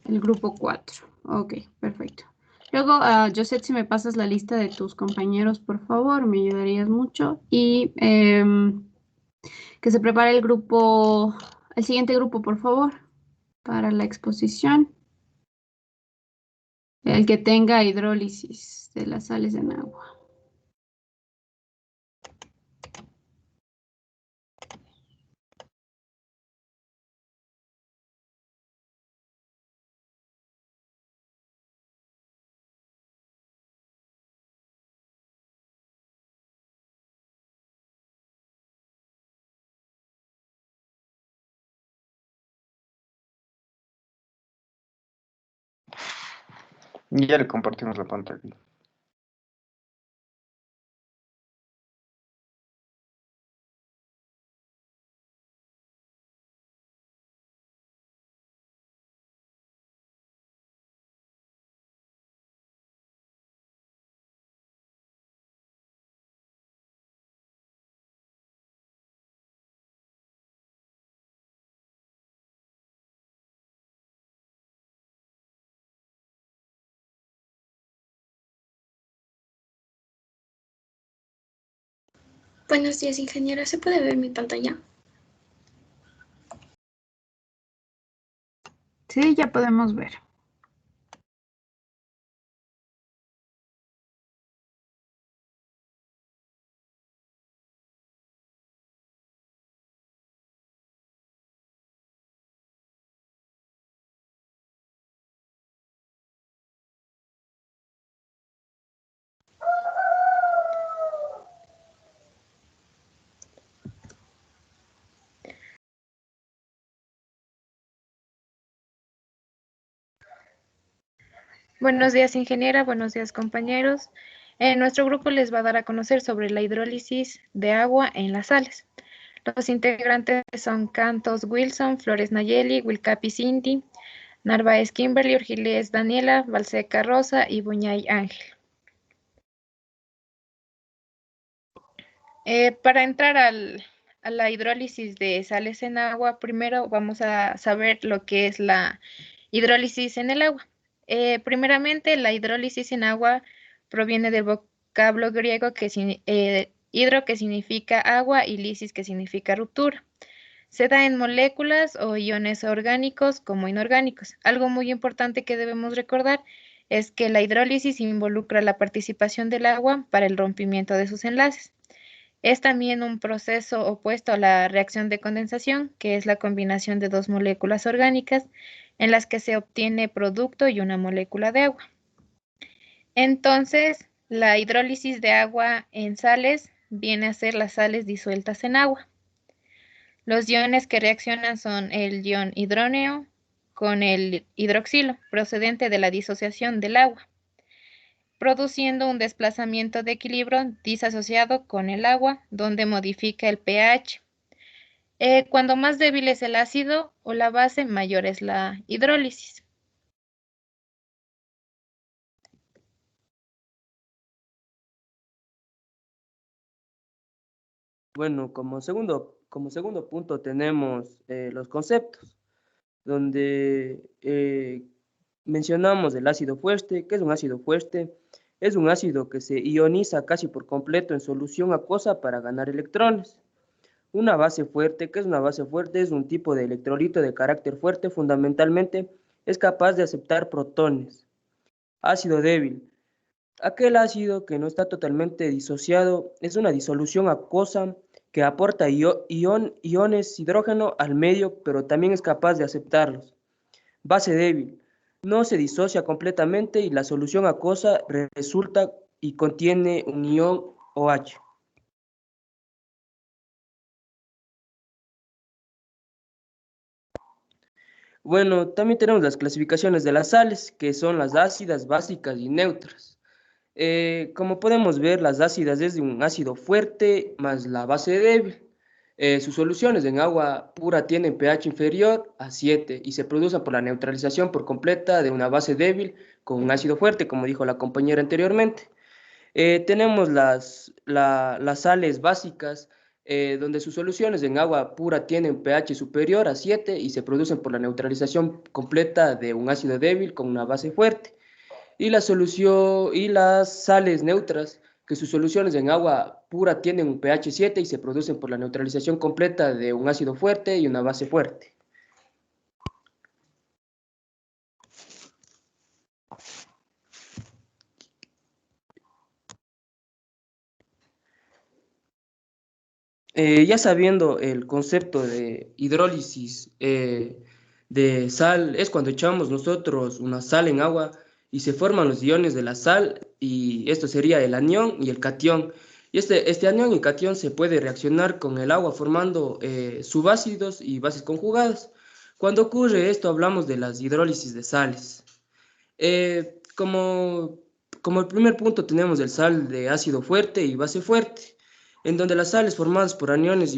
el grupo 4. Ok, perfecto. Luego, Josette, si me pasas la lista de tus compañeros, por favor, me ayudarías mucho. Y que se prepare el siguiente grupo, por favor, para la exposición. El que tenga hidrólisis de las sales en agua. Ya le compartimos la pantalla. Buenos días, ingeniera. ¿Se puede ver mi pantalla? Sí, ya podemos ver. Buenos días, ingeniera. Buenos días, compañeros. Nuestro grupo les va a dar a conocer sobre la hidrólisis de agua en las sales. Los integrantes son Cantos Wilson, Flores Nayeli, Wilcapi Cindy, Narváez Kimberly, Urgilés Daniela, Balseca Rosa y Buñay Ángel. Para entrar a la hidrólisis de sales en agua, primero vamos a saber lo que es la hidrólisis en el agua. Primeramente, la hidrólisis en agua proviene del vocablo griego hidro, que significa agua, y lisis, que significa ruptura. Se da en moléculas o iones orgánicos como inorgánicos. Algo muy importante que debemos recordar es que la hidrólisis involucra la participación del agua para el rompimiento de sus enlaces. Es también un proceso opuesto a la reacción de condensación, que es la combinación de dos moléculas orgánicas en las que se obtiene producto y una molécula de agua. Entonces, la hidrólisis de agua en sales viene a ser las sales disueltas en agua. Los iones que reaccionan son el ion hidróneo con el hidroxilo, procedente de la disociación del agua, produciendo un desplazamiento de equilibrio disasociado con el agua, donde modifica el pH. Cuando más débil es el ácido o la base, mayor es la hidrólisis. Bueno, como segundo punto tenemos los conceptos, donde mencionamos el ácido fuerte. ¿Qué es un ácido fuerte? Es un ácido que se ioniza casi por completo en solución acuosa para ganar electrones. Una base fuerte. ¿Qué es una base fuerte? Es un tipo de electrolito de carácter fuerte, fundamentalmente es capaz de aceptar protones. Ácido débil. Aquel ácido que no está totalmente disociado es una disolución acuosa que aporta iones hidrógeno al medio, pero también es capaz de aceptarlos. Base débil. No se disocia completamente y la solución acuosa resulta y contiene un ion OH. Bueno, también tenemos las clasificaciones de las sales, que son las ácidas, básicas y neutras. Como podemos ver, las ácidas es de un ácido fuerte más la base débil. Sus soluciones en agua pura tienen pH inferior a 7 y se producen por la neutralización por completa de una base débil con un ácido fuerte, como dijo la compañera anteriormente. Tenemos las sales básicas, donde sus soluciones en agua pura tienen pH superior a 7 y se producen por la neutralización completa de un ácido débil con una base fuerte. Y las sales neutras, que sus soluciones en agua pura tienen un pH 7 y se producen por la neutralización completa de un ácido fuerte y una base fuerte. Ya sabiendo el concepto de hidrólisis de sal, es cuando echamos nosotros una sal en agua y se forman los iones de la sal, y esto sería el anión y el catión. Y este anión y catión se puede reaccionar con el agua formando subácidos y bases conjugadas. Cuando ocurre esto hablamos de las hidrólisis de sales. Como el primer punto tenemos el sal de ácido fuerte y base fuerte, en donde las sales formadas por aniones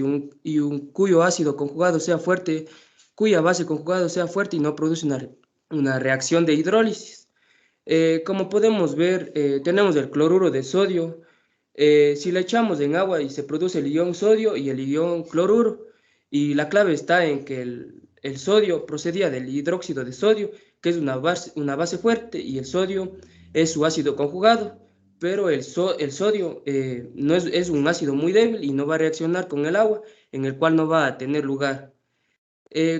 cuyo ácido conjugado sea fuerte, cuya base conjugada sea fuerte y no produce una reacción de hidrólisis. Como podemos ver, tenemos el cloruro de sodio. Si le echamos en agua y se produce el ion sodio y el ion cloruro, y la clave está en que el sodio procedía del hidróxido de sodio, que es una base fuerte, y el sodio es su ácido conjugado, pero el sodio no es un ácido muy débil y no va a reaccionar con el agua, en el cual no va a tener lugar.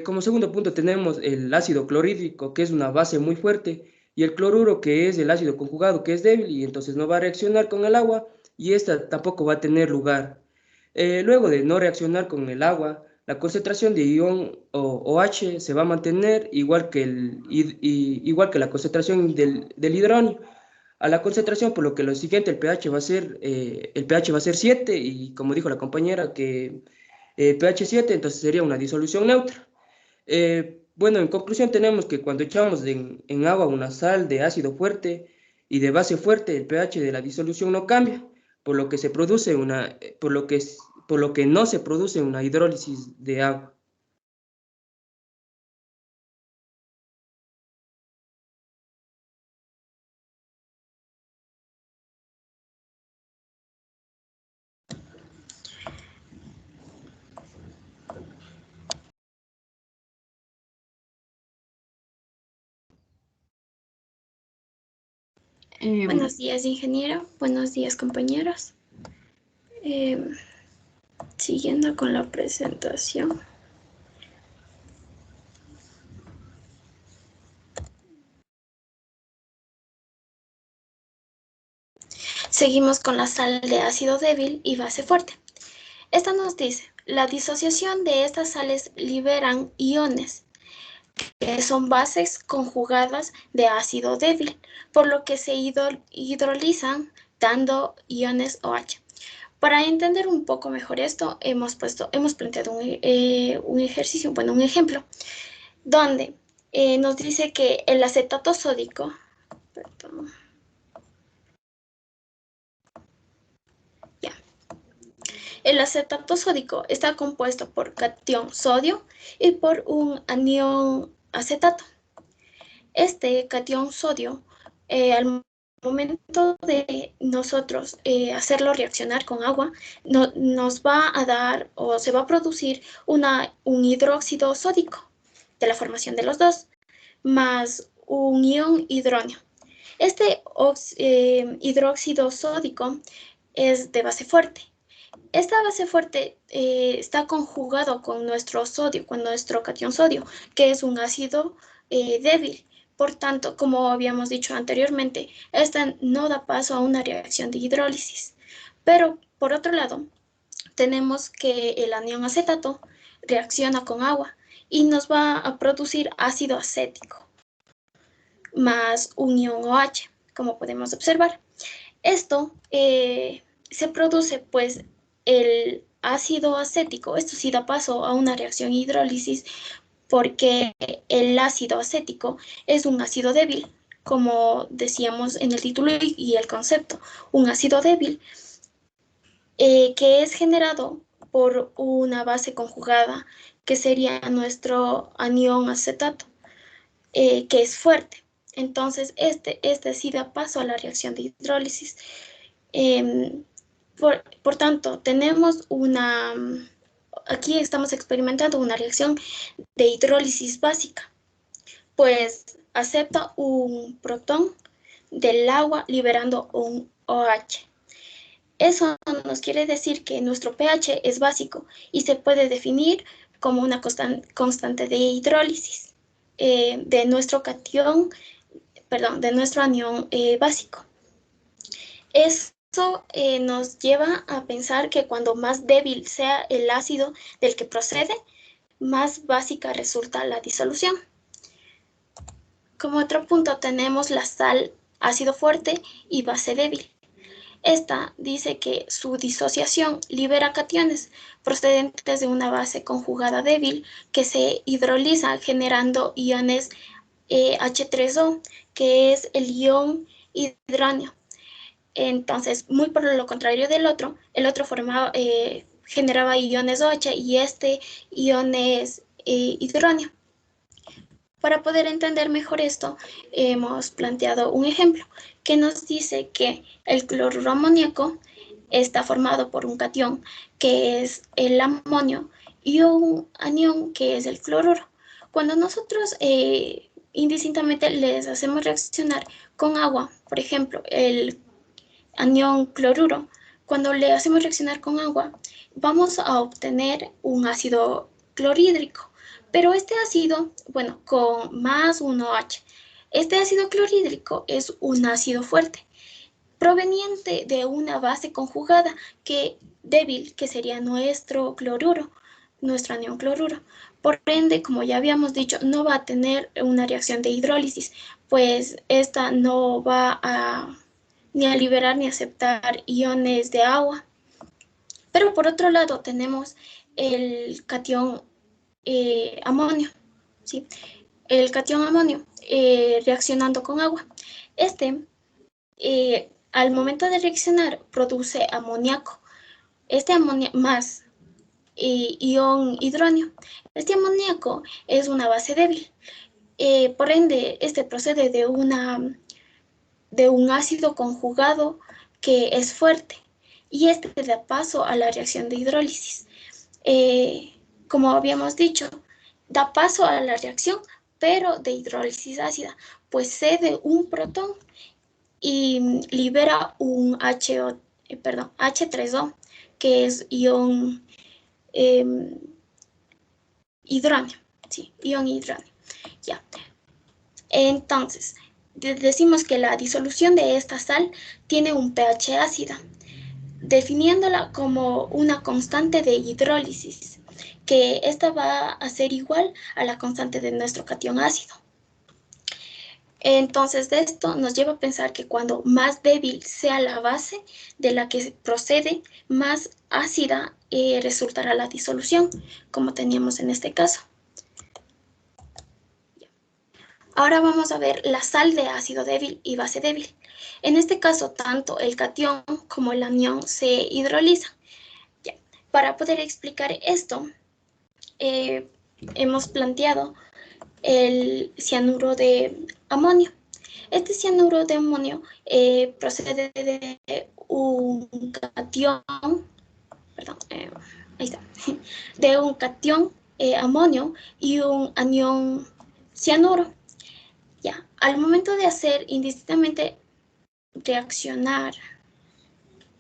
Como segundo punto tenemos el ácido clorhídrico, que es una base muy fuerte, y el cloruro, que es el ácido conjugado, que es débil y entonces no va a reaccionar con el agua, y esta tampoco va a tener lugar. Luego de no reaccionar con el agua, la concentración de ion OH se va a mantener igual que la concentración del hidrógeno a la concentración, por lo que lo siguiente, el pH va a ser 7, y como dijo la compañera que pH 7, entonces sería una disolución neutra. Bueno, en conclusión tenemos que cuando echamos en agua una sal de ácido fuerte y de base fuerte, el pH de la disolución no cambia, por lo que se produce por lo que no se produce una hidrólisis de agua. Buenos días, ingeniero. Buenos días, compañeros. Siguiendo con la presentación. Seguimos con la sal de ácido débil y base fuerte. Esta nos dice, la disociación de estas sales liberan iones, que son bases conjugadas de ácido débil, por lo que se hidrolizan dando iones OH. Para entender un poco mejor esto, hemos planteado un ejercicio, bueno, un ejemplo, donde nos dice que el acetato sódico, perdón, el acetato sódico está compuesto por cation sodio y por un anión acetato. Este cation sodio, al momento de nosotros hacerlo reaccionar con agua, nos va a dar o se va a producir un hidróxido sódico de la formación de los dos, más un ion hidróneo. Este hidróxido sódico es de base fuerte. Esta base fuerte está conjugado con nuestro sodio, con nuestro cation sodio, que es un ácido débil. Por tanto, como habíamos dicho anteriormente, esta no da paso a una reacción de hidrólisis. Pero, por otro lado, tenemos que el anión acetato reacciona con agua y nos va a producir ácido acético, más un ion OH, como podemos observar. Esto se produce, pues, el ácido acético. Esto sí da paso a una reacción hidrólisis porque el ácido acético es un ácido débil, como decíamos en el título y el concepto, un ácido débil que es generado por una base conjugada que sería nuestro anión acetato, que es fuerte. Entonces, este sí da paso a la reacción de hidrólisis. Por tanto, tenemos aquí estamos experimentando una reacción de hidrólisis básica, pues acepta un protón del agua liberando un OH. Eso nos quiere decir que nuestro pH es básico y se puede definir como una constante de hidrólisis de nuestro anión básico. Eso nos lleva a pensar que cuando más débil sea el ácido del que procede, más básica resulta la disolución. Como otro punto tenemos la sal ácido fuerte y base débil. Esta dice que su disociación libera cationes procedentes de una base conjugada débil que se hidroliza generando iones H3O, que es el ion hidróneo. Entonces, muy por lo contrario del otro, el otro generaba iones OH y este iones hidróneo. Para poder entender mejor esto, hemos planteado un ejemplo que nos dice que el cloruro amoníaco está formado por un catión, que es el amonio, y un anión, que es el cloruro. Cuando nosotros indistintamente les hacemos reaccionar con agua, por ejemplo, el anión cloruro, cuando le hacemos reaccionar con agua, vamos a obtener un ácido clorhídrico. Pero este ácido, bueno, con más un OH, este ácido clorhídrico es un ácido fuerte, proveniente de una base conjugada débil, que sería nuestro cloruro, nuestro anión cloruro. Por ende, como ya habíamos dicho, no va a tener una reacción de hidrólisis, pues esta no va ni a liberar ni aceptar iones de agua. Pero por otro lado tenemos el catión amonio. ¿sí? El catión amonio reaccionando con agua. Al momento de reaccionar produce amoníaco. Más ion hidróneo. Este amoníaco es una base débil. Por ende, procede de un ácido conjugado que es fuerte y da paso a la reacción de hidrólisis. Como habíamos dicho, da paso a la reacción, pero de hidrólisis ácida, pues cede un protón y libera un H3O, que es ion hidróneo, ¿sí? Ion hidróneo. Ya. Entonces, decimos que la disolución de esta sal tiene un pH ácida, definiéndola como una constante de hidrólisis, que esta va a ser igual a la constante de nuestro catión ácido. Entonces, de esto nos lleva a pensar que cuando más débil sea la base de la que procede, más ácida resultará la disolución, como teníamos en este caso. Ahora vamos a ver la sal de ácido débil y base débil. En este caso, tanto el catión como el anión se hidrolizan. Ya. Para poder explicar esto, hemos planteado el cianuro de amonio. Este cianuro de amonio procede de un catión, de un catión amonio y un anión cianuro. Ya, al momento de hacer indistintamente reaccionar,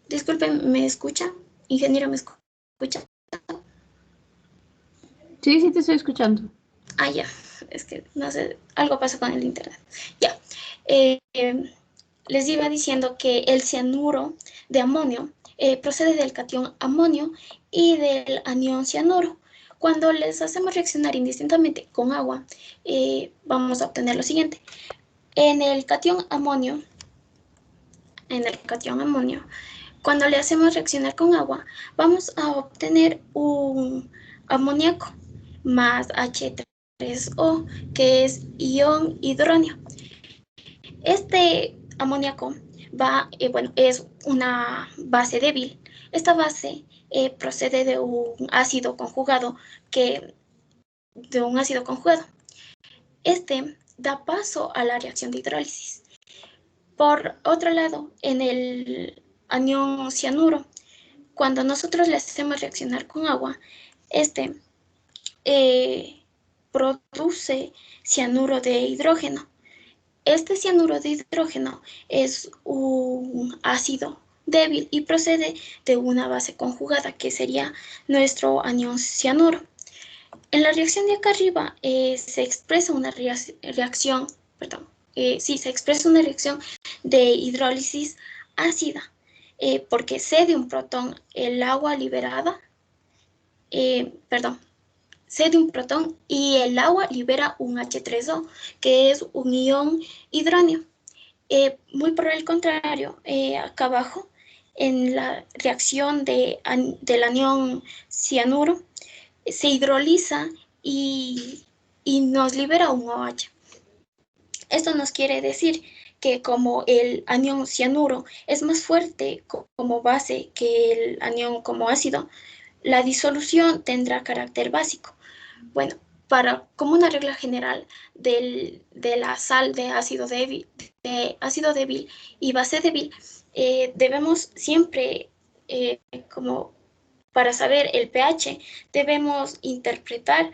disculpen, ¿me escucha? Ingeniero, ¿me escucha? Sí, sí te estoy escuchando. Ah, ya, es que no sé, algo pasa con el internet. Ya, les iba diciendo que el cianuro de amonio procede del catión amonio y del anión cianuro. Cuando les hacemos reaccionar indistintamente con agua, vamos a obtener lo siguiente. En el catión amonio, cuando le hacemos reaccionar con agua, vamos a obtener un amoníaco más H3O, que es ion hidróneo. Este amoníaco es una base débil. Esta base procede de un ácido conjugado da paso a la reacción de hidrólisis. Por otro lado, en el anión cianuro, cuando nosotros le hacemos reaccionar con agua, produce cianuro de hidrógeno. Este cianuro de hidrógeno es un ácido débil y procede de una base conjugada, que sería nuestro anión cianuro. En la reacción de acá arriba se expresa una reacción de hidrólisis ácida, porque cede un protón cede un protón y el agua libera un H3O, que es un ion hidróneo. Muy por el contrario, acá abajo, en la reacción del anión cianuro, se hidroliza y nos libera un OH. Esto nos quiere decir que como el anión cianuro es más fuerte como base que el anión como ácido, la disolución tendrá carácter básico. Bueno, como una regla general de la sal de ácido débil y base débil, debemos siempre, como para saber el pH, debemos interpretar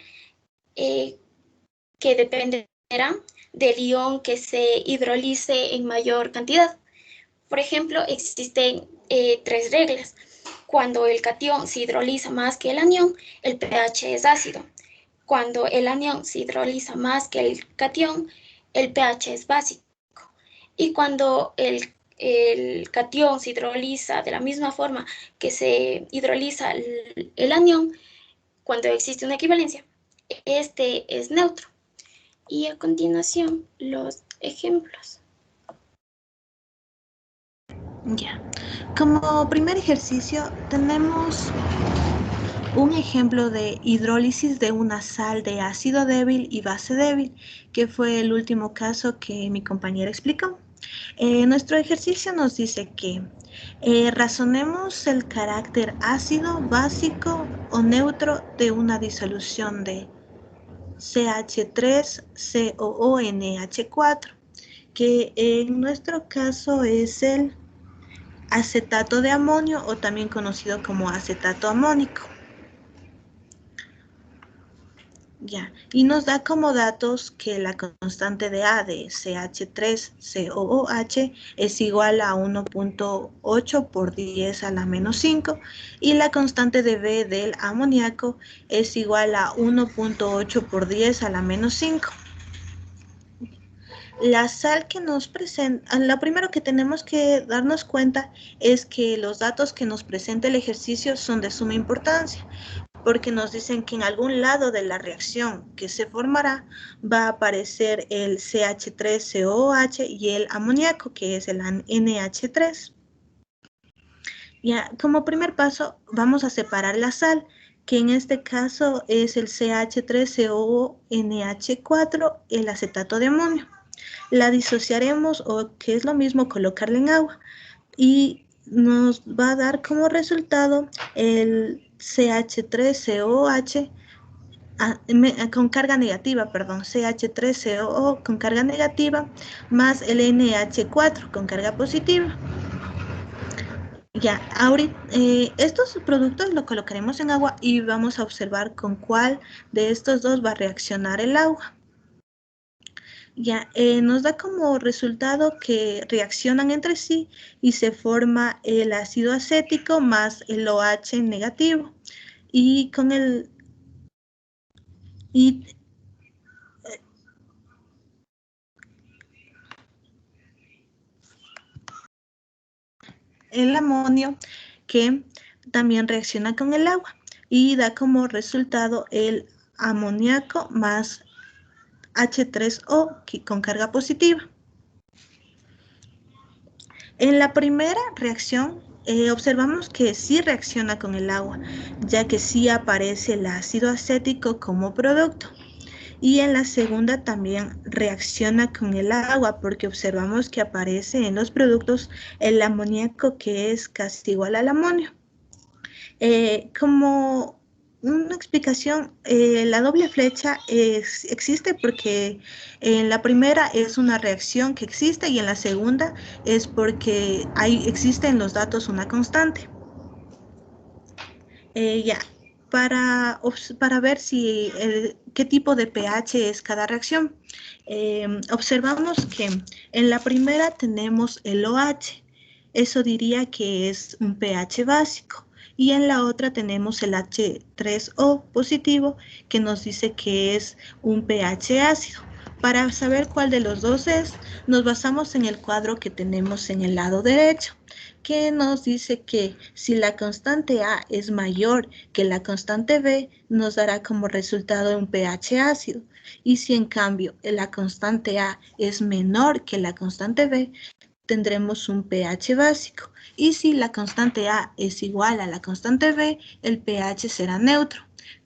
que dependerá del ion que se hidrolice en mayor cantidad. Por ejemplo, existen 3 reglas. Cuando el catión se hidroliza más que el anión, el pH es ácido. Cuando el anión se hidroliza más que el catión, el pH es básico. Y cuando el catión se hidroliza de la misma forma que se hidroliza el anión, cuando existe una equivalencia, es neutro. Y a continuación, los ejemplos. Ya. Como primer ejercicio tenemos un ejemplo de hidrólisis de una sal de ácido débil y base débil, que fue el último caso que mi compañera explicó. Nuestro ejercicio nos dice que razonemos el carácter ácido, básico o neutro de una disolución de CH3COONH4, que en nuestro caso es el acetato de amonio o también conocido como acetato amónico. Ya, y nos da como datos que la constante de A de CH3COOH es igual a 1.8 por 10 a la menos 5 y la constante de B del amoníaco es igual a 1.8 por 10 a la menos 5. La sal que nos presenta, lo primero que tenemos que darnos cuenta es que los datos que nos presenta el ejercicio son de suma importancia, porque nos dicen que en algún lado de la reacción que se formará va a aparecer el CH3COOH y el amoníaco, que es el NH3. Ya, como primer paso, vamos a separar la sal, que en este caso es el CH3COONH4, el acetato de amonio. La disociaremos, o que es lo mismo colocarla en agua, y nos va a dar como resultado el CH3COOH con carga negativa, perdón, CH3COO con carga negativa, más el NH4 con carga positiva. Ya, ahorita estos productos lo colocaremos en agua y vamos a observar con cuál de estos dos va a reaccionar el agua. Ya, nos da como resultado que reaccionan entre sí y se forma el ácido acético más el OH negativo. Y con el... el amonio, que también reacciona con el agua y da como resultado el amoníaco más H3O con carga positiva. En la primera reacción observamos que sí reacciona con el agua, ya que sí aparece el ácido acético como producto. Y en la segunda también reacciona con el agua, porque observamos que aparece en los productos el amoníaco, que es casi igual al amonio. Como una explicación, la doble flecha existe porque en la primera es una reacción que existe y en la segunda es porque existe en los datos una constante. Ya, para ver si qué tipo de pH es cada reacción. Observamos que en la primera tenemos el OH, eso diría que es un pH básico. Y en la otra tenemos el H3O positivo, que nos dice que es un pH ácido. Para saber cuál de los dos es, nos basamos en el cuadro que tenemos en el lado derecho, que nos dice que si la constante A es mayor que la constante B, nos dará como resultado un pH ácido. Y si en cambio la constante A es menor que la constante B, tendremos un pH básico. Y si la constante A es igual a la constante B, el pH será neutro.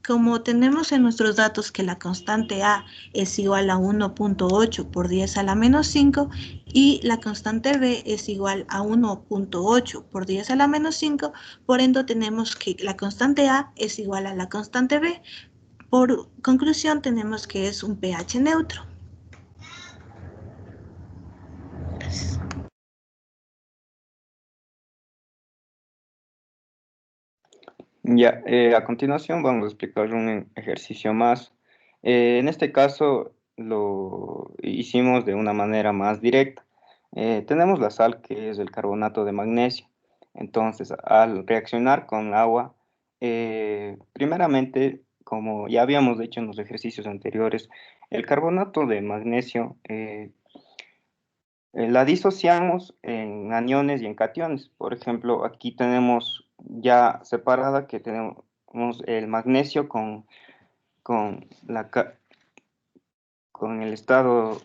Como tenemos en nuestros datos que la constante A es igual a 1.8 por 10 a la menos 5 y la constante B es igual a 1.8 por 10 a la menos 5, por ende tenemos que la constante A es igual a la constante B. Por conclusión tenemos que es un pH neutro. Gracias. Ya, a continuación vamos a explicar un ejercicio más. En este caso lo hicimos de una manera más directa. Tenemos la sal, que es el carbonato de magnesio. Entonces, al reaccionar con agua, primeramente, como ya habíamos hecho en los ejercicios anteriores, el carbonato de magnesio la disociamos en aniones y en cationes. Por ejemplo, aquí tenemos ya separada que tenemos el magnesio con el estado,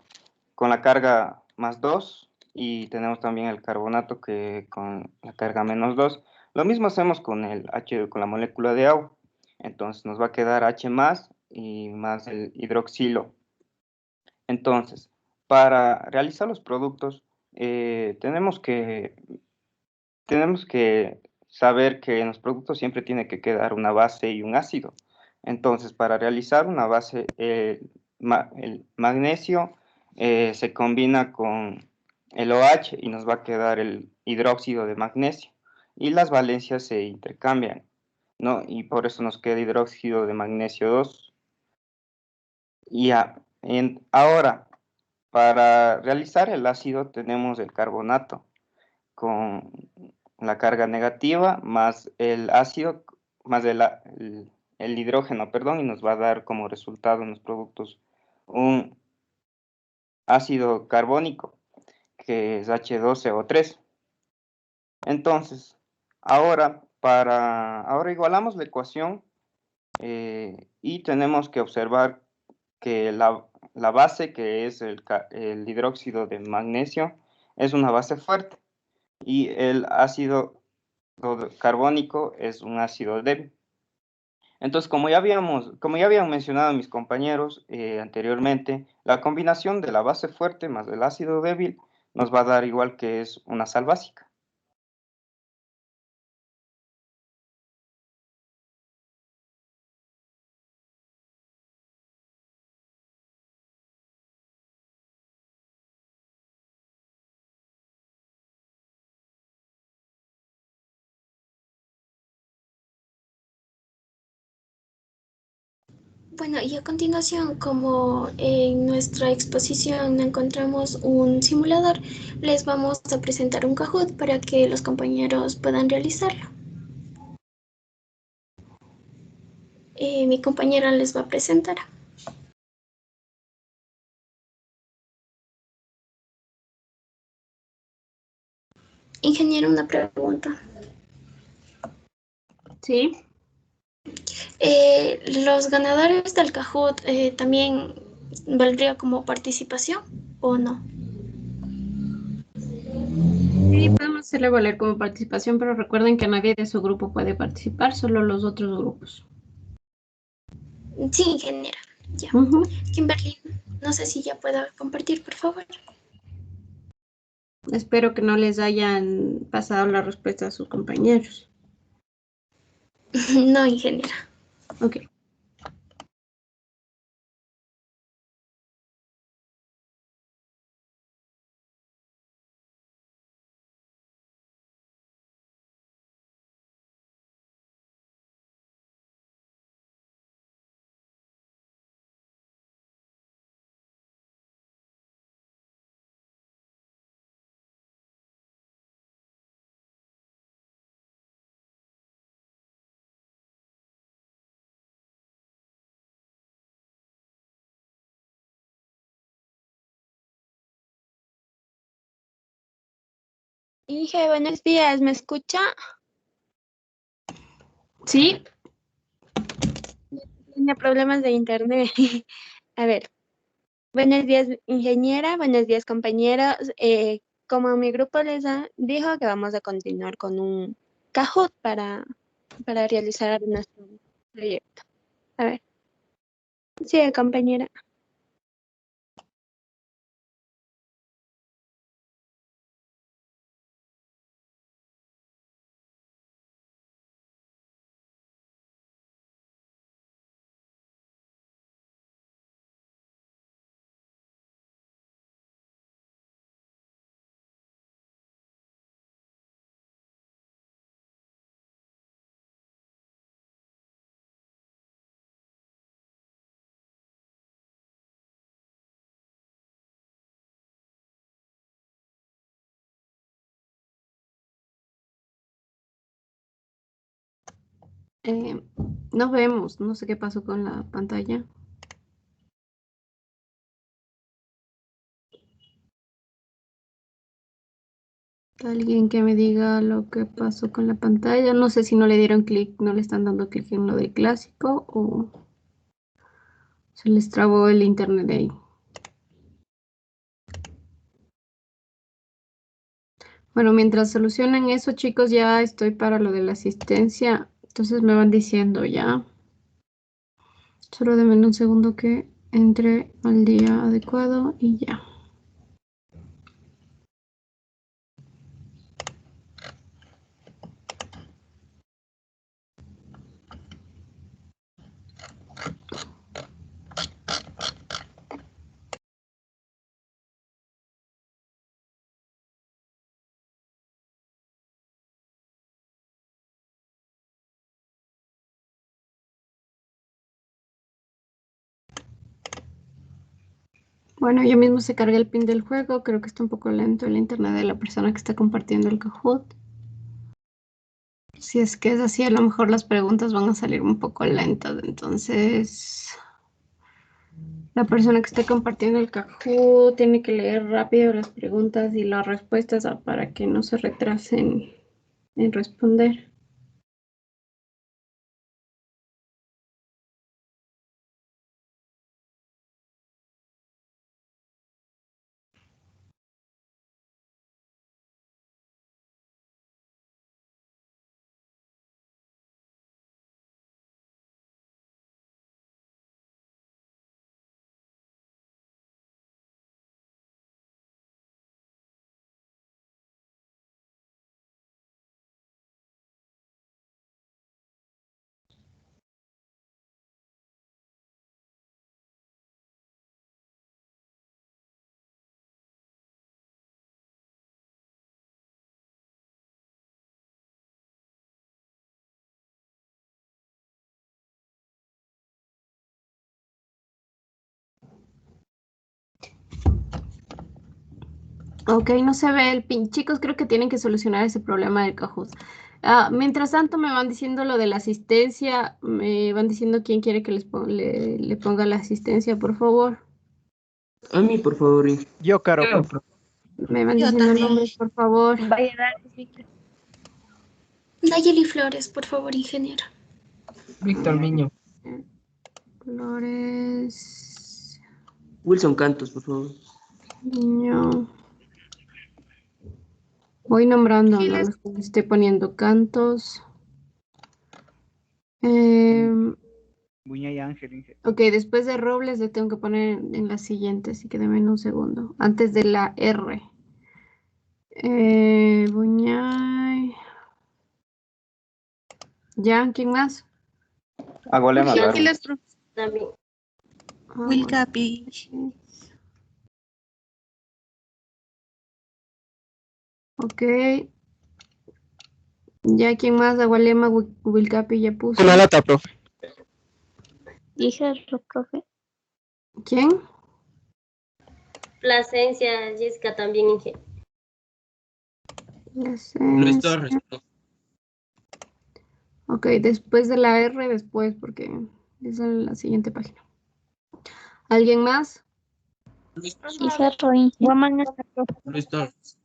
con la carga más 2, y tenemos también el carbonato que con la carga menos 2. Lo mismo hacemos con el H, con la molécula de agua. Entonces nos va a quedar H más y más el hidroxilo. Entonces, para realizar los productos, tenemos que saber que en los productos siempre tiene que quedar una base y un ácido. Entonces, para realizar una base, el magnesio se combina con el OH y nos va a quedar el hidróxido de magnesio. Y las valencias se intercambian, ¿no? Y por eso nos queda hidróxido de magnesio 2. Ahora, para realizar el ácido tenemos el carbonato con la carga negativa más el ácido, más el hidrógeno, perdón, y nos va a dar como resultado en los productos un ácido carbónico, que es H2CO3. Entonces, ahora igualamos la ecuación y tenemos que observar que la base, que es el hidróxido de magnesio, es una base fuerte y el ácido carbónico es un ácido débil. Entonces, como ya habían mencionado mis compañeros anteriormente, la combinación de la base fuerte más el ácido débil nos va a dar igual que es una sal básica. Bueno, y a continuación, como en nuestra exposición no encontramos un simulador, les vamos a presentar un Kahoot para que los compañeros puedan realizarlo. Mi compañera les va a presentar. Ingeniero, una pregunta. Sí. ¿Los ganadores del Kahoot también valdría como participación o no? Sí, podemos hacerle valer como participación, pero recuerden que nadie de su grupo puede participar, solo los otros grupos. Sí, ingeniera. Ya. Kimberly, no sé si ya pueda compartir, por favor. Espero que no les hayan pasado la respuesta a sus compañeros. No, ingeniera. Ok. Inge, buenos días, ¿me escucha? Sí. Tiene problemas de internet. A ver, buenos días, ingeniera, buenos días, compañeros. Como mi grupo dijo que vamos a continuar con un Kahoot para realizar nuestro proyecto. A ver. Sí, compañera. No vemos, no sé qué pasó con la pantalla. Alguien que me diga lo que pasó con la pantalla. No sé si no le dieron clic, no le están dando clic en lo de clásico o se les trabó el internet de ahí. Bueno, mientras solucionan eso, chicos, ya estoy para lo de la asistencia. Entonces me van diciendo ya. Solo denme un segundo que entre al día adecuado y ya. Bueno, ya mismo se carga el pin del juego. Creo que está un poco lento el internet de la persona que está compartiendo el Kahoot. Si es que es así, a lo mejor las preguntas van a salir un poco lentas. Entonces, la persona que esté compartiendo el Kahoot tiene que leer rápido las preguntas y las respuestas para que no se retrasen en responder. Ok, no se ve el pin. Chicos, creo que tienen que solucionar ese problema del Kahoot. Mientras tanto, me van diciendo lo de la asistencia. Me van diciendo quién quiere que le ponga la asistencia, por favor. A mí, por favor. Yo, Caro. Me van Yo diciendo también. nombres, por favor. Vaya, dale, Víctor. Nayeli Flores, por favor, ingeniero. Víctor Niño. Flores. Wilson Cantos, por favor. Niño. Voy nombrando a Giles. los que le esté poniendo cantos. Buña y Ángel. Ok, después de Robles le tengo que poner en la siguiente, así que denme un segundo. Antes de la R. Buñay. ¿Ya? ¿Quién más? Agolema Darwin. Giles, profe. También. Wilcapi. Ok. ¿Ya quién más? Agualema, Wilcapi ya puso. Con la lata, profe. Hija, profe. ¿Quién? Plasencia, Jessica también, ingeniero. Luis Torres. Ok, después de la R, después, porque esa es la siguiente página. ¿Alguien más? Hija, Guamán, Luis Torres.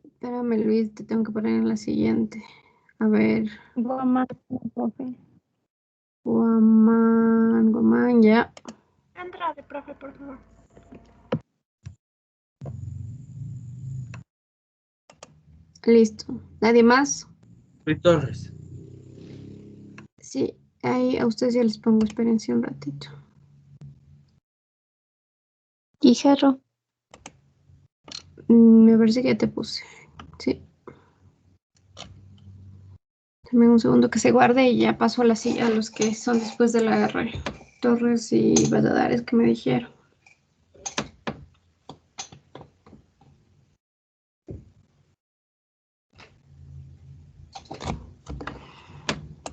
Espérame, Luis, te tengo que poner en la siguiente. A ver. Guamán, profe. Guamán, ya. Andrade, profe, por favor. Listo. ¿Nadie más? Luis Torres. Sí, ahí a ustedes ya les pongo, espérense un ratito. Guijarro. Me parece que ya te puse. Sí. Dame un segundo que se guarde y ya paso a la silla a los que son después de la R. Torres y Valladares que me dijeron.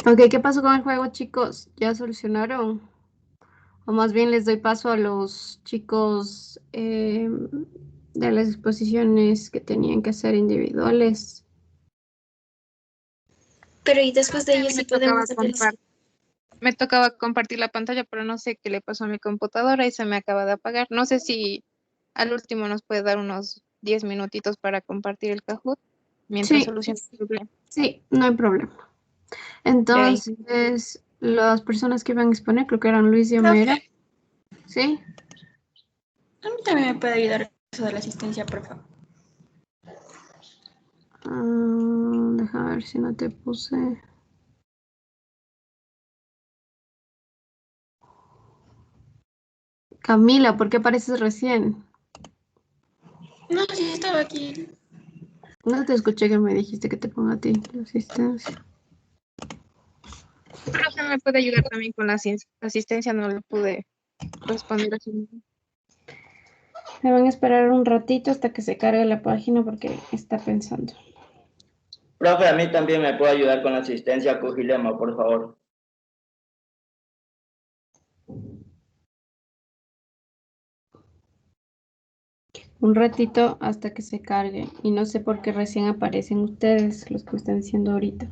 Ok, ¿qué pasó con el juego, chicos? ¿Ya solucionaron? O más bien les doy paso a los chicos de las exposiciones que tenían que hacer individuales. Pero y después de ello sí podemos hacer Me tocaba compartir la pantalla, pero no sé qué le pasó a mi computadora y se me acaba de apagar. No sé si al último nos puede dar unos 10 minutitos para compartir el Kahoot mientras Sí, solucionamos el problema. sí, no hay problema. Entonces, las personas que iban a exponer, creo que eran Luis y Omera. ¿Sí? A mí también me puede ayudar eso de la asistencia, por favor. Déjame ver si no te puse. Camila, ¿por qué apareces recién? No, sí, estaba aquí. No te escuché que me dijiste que te ponga a ti la asistencia. Pero se me puede ayudar también con la asistencia, no le pude responder así mismo. Me van a esperar un ratito hasta que se cargue la página porque está pensando. Profe, a mí también me puede ayudar con la asistencia Cujilema, por favor. Un ratito hasta que se cargue. Y no sé por qué recién aparecen ustedes, los que están diciendo ahorita.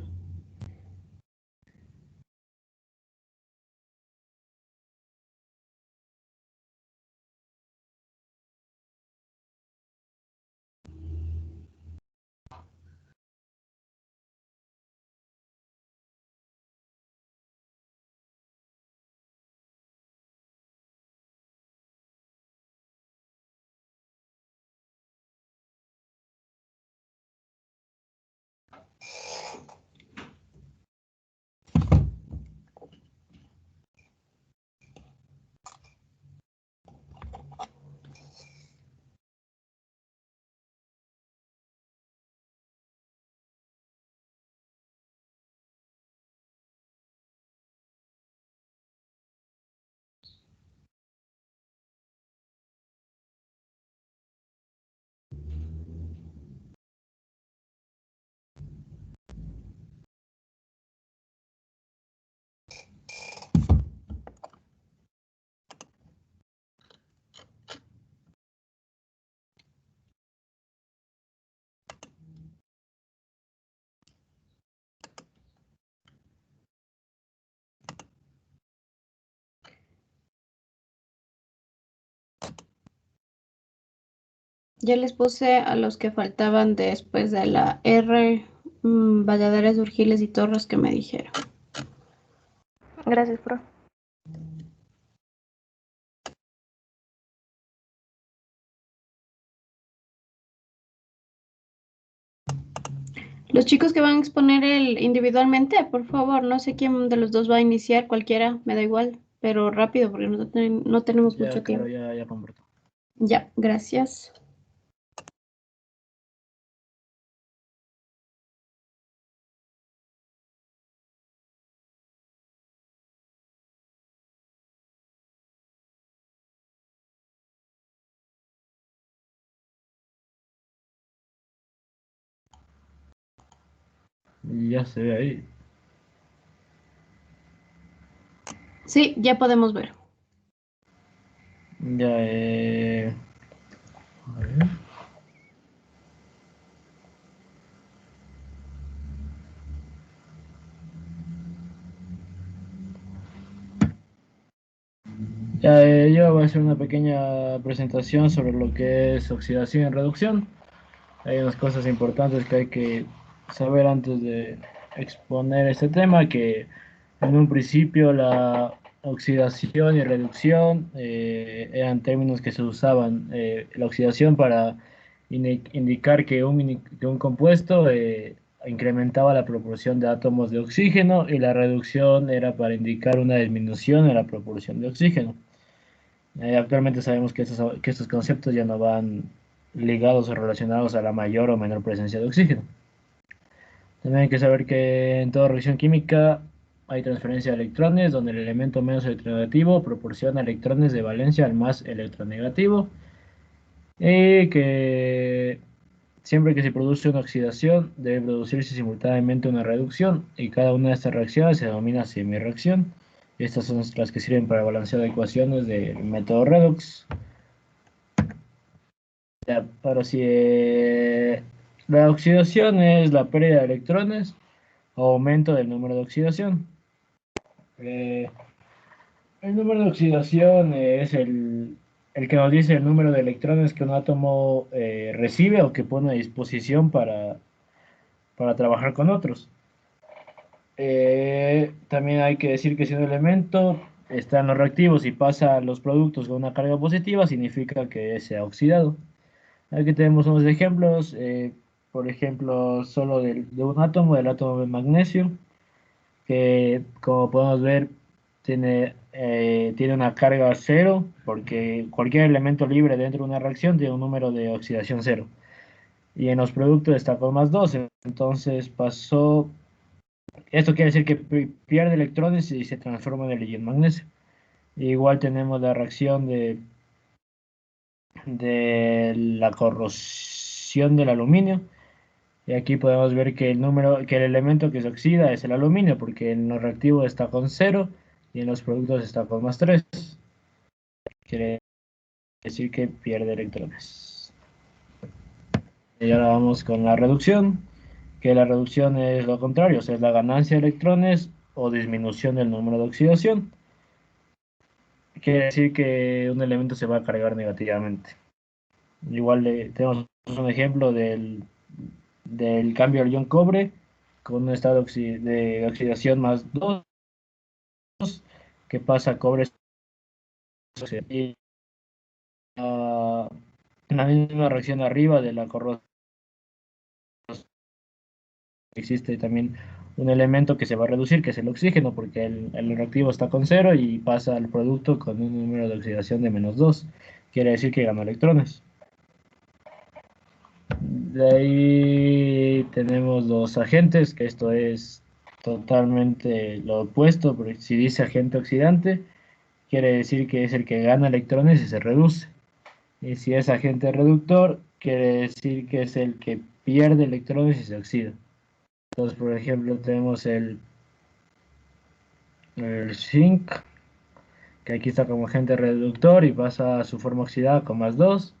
Ya les puse a los que faltaban después de la R, Valladares, Urgiles y Torres que me dijeron. Gracias, profe. Los chicos que van a exponer individualmente, por favor, no sé quién de los dos va a iniciar, cualquiera, me da igual, pero rápido porque no tenemos mucho tiempo. Claro, ya comparto. Ya, gracias. Ya se ve ahí. Sí, ya podemos ver. Ya, a ver. Ya, yo voy a hacer una pequeña presentación sobre lo que es oxidación y reducción. Hay unas cosas importantes que hay que saber antes de exponer este tema, que en un principio la oxidación y reducción eran términos que se usaban. La oxidación para indicar que un compuesto incrementaba la proporción de átomos de oxígeno, y la reducción era para indicar una disminución en la proporción de oxígeno. Actualmente sabemos que estos conceptos ya no van ligados o relacionados a la mayor o menor presencia de oxígeno. También hay que saber que en toda reacción química hay transferencia de electrones, donde el elemento menos electronegativo proporciona electrones de valencia al más electronegativo, y que siempre que se produce una oxidación debe producirse simultáneamente una reducción, y cada una de estas reacciones se denomina semirreacción. Estas son las que sirven para balancear ecuaciones del método redox. Ya, ahora sí, la oxidación es la pérdida de electrones o aumento del número de oxidación. El número de oxidación es el que nos dice el número de electrones que un átomo recibe o que pone a disposición para trabajar con otros. También hay que decir que si un elemento está en los reactivos y pasa a los productos con una carga positiva, significa que se ha oxidado. Aquí tenemos unos ejemplos, por ejemplo, solo de un átomo, del átomo de magnesio, que como podemos ver tiene una carga cero, porque cualquier elemento libre dentro de una reacción tiene un número de oxidación cero. Y en los productos está con más 12. Entonces pasó. Esto quiere decir que pierde electrones y se transforma en el magnesio. Igual tenemos la reacción de la corrosión del aluminio. Y aquí podemos ver que el elemento que se oxida es el aluminio, porque en los reactivos está con 0 y en los productos está con más 3. Quiere decir que pierde electrones. Y ahora vamos con la reducción, que la reducción es lo contrario, o sea, es la ganancia de electrones o disminución del número de oxidación. Quiere decir que un elemento se va a cargar negativamente. Igual tenemos un ejemplo del cambio al ion cobre con un estado de oxidación más 2, que pasa a cobre. Y la misma reacción arriba de la corrosión, existe también un elemento que se va a reducir, que es el oxígeno, porque el reactivo está con 0 y pasa al producto con un número de oxidación de menos 2. Quiere decir que ganó electrones. De ahí tenemos los agentes, que esto es totalmente lo opuesto, porque si dice agente oxidante, quiere decir que es el que gana electrones y se reduce. Y si es agente reductor, quiere decir que es el que pierde electrones y se oxida. Entonces, por ejemplo, tenemos el zinc, que aquí está como agente reductor y pasa a su forma oxidada con más 2.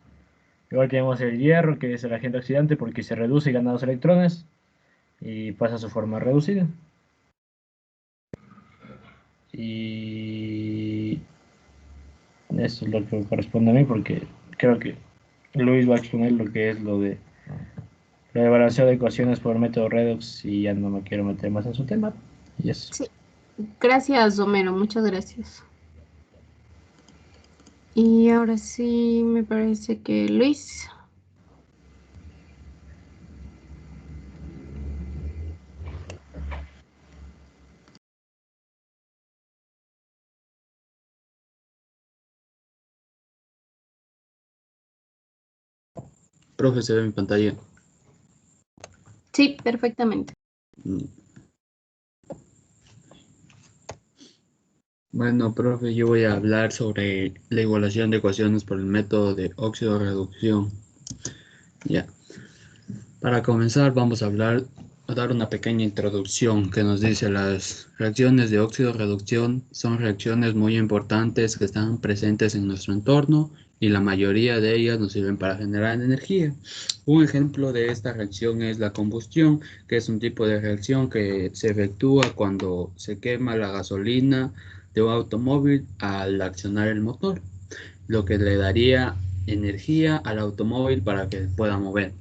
Igual tenemos el hierro, que es el agente oxidante porque se reduce y gana 2 electrones y pasa a su forma reducida. Y eso es lo que corresponde a mí, porque creo que Luis va a exponer lo que es lo de la evaluación de ecuaciones por método redox y ya no me quiero meter más en su tema. Y eso. Sí. Gracias, Homero, muchas gracias. Y ahora sí, me parece que Luis. Profe, ¿se ve mi pantalla? Sí, perfectamente. Bueno, profe, yo voy a hablar sobre la igualación de ecuaciones por el método de óxido-reducción. Ya. Para comenzar, vamos a dar una pequeña introducción que nos dice: las reacciones de óxido-reducción son reacciones muy importantes que están presentes en nuestro entorno y la mayoría de ellas nos sirven para generar energía. Un ejemplo de esta reacción es la combustión, que es un tipo de reacción que se efectúa cuando se quema la gasolina de un automóvil al accionar el motor, lo que le daría energía al automóvil para que pueda mover.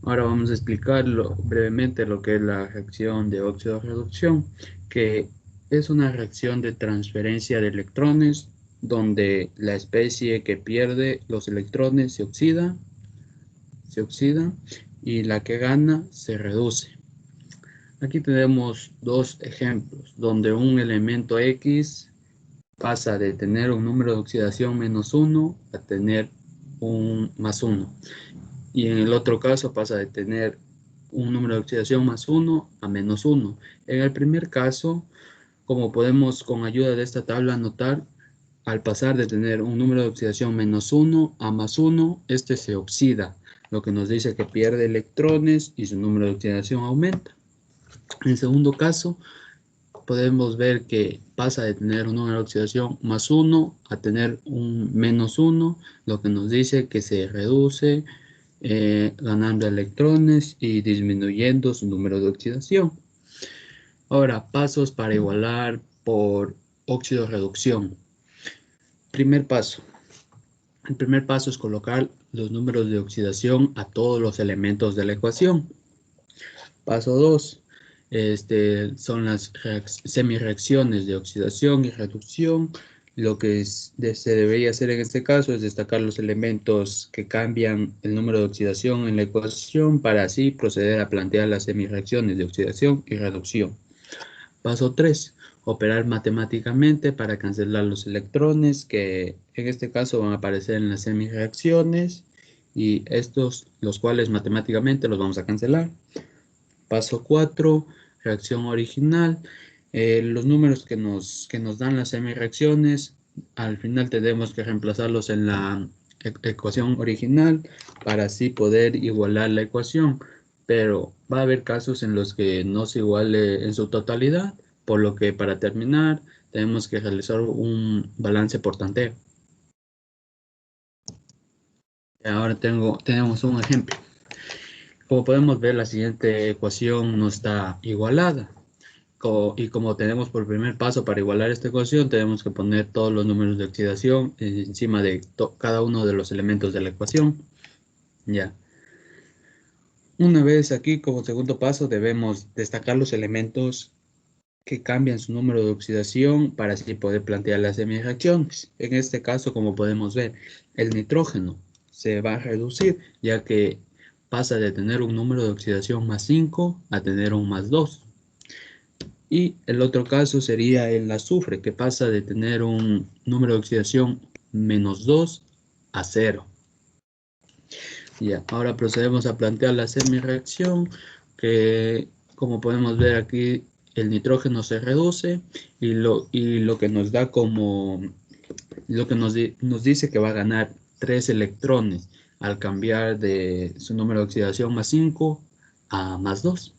Ahora vamos a explicar brevemente lo que es la reacción de óxido-reducción, que es una reacción de transferencia de electrones donde la especie que pierde los electrones se oxida y la que gana se reduce. Aquí tenemos dos ejemplos donde un elemento X pasa de tener un número de oxidación -1 a tener un +1. Y en el otro caso pasa de tener un número de oxidación +1 a -1. En el primer caso, como podemos con ayuda de esta tabla notar, al pasar de tener un número de oxidación -1 a +1, este se oxida, lo que nos dice que pierde electrones y su número de oxidación aumenta. En el segundo caso, podemos ver que pasa de tener un número de oxidación +1 a tener un -1, lo que nos dice que se reduce, ganando electrones y disminuyendo su número de oxidación. Ahora, pasos para igualar por óxido-reducción. Primer paso. El primer paso es colocar los números de oxidación a todos los elementos de la ecuación. Paso 2. Son las semireacciones de oxidación y reducción. Lo que se debería hacer en este caso es destacar los elementos que cambian el número de oxidación en la ecuación para así proceder a plantear las semireacciones de oxidación y reducción. Paso 3. operar matemáticamente para cancelar los electrones que en este caso van a aparecer en las semireacciones y estos los cuales matemáticamente los vamos a cancelar. Paso 4, reacción original. Los números que nos dan las semireacciones, al final tenemos que reemplazarlos en la ecuación original para así poder igualar la ecuación. Pero va a haber casos en los que no se iguale en su totalidad, por lo que para terminar tenemos que realizar un balance por tanteo. Ahora tenemos un ejemplo. Como podemos ver, la siguiente ecuación no está igualada. Y como tenemos por primer paso para igualar esta ecuación, tenemos que poner todos los números de oxidación encima de cada uno de los elementos de la ecuación. Ya. Una vez aquí, como segundo paso, debemos destacar los elementos que cambian su número de oxidación para así poder plantear las semireacciones. En este caso, como podemos ver, el nitrógeno se va a reducir, ya que pasa de tener un número de oxidación más 5 a tener un más 2. Y el otro caso sería el azufre, que pasa de tener un número de oxidación menos 2 a 0. Ya, ahora procedemos a plantear la semireacción, que como podemos ver aquí, el nitrógeno se reduce y lo que nos da como, lo que nos dice que va a ganar 3 electrones al cambiar de su número de oxidación más 5 a más 2.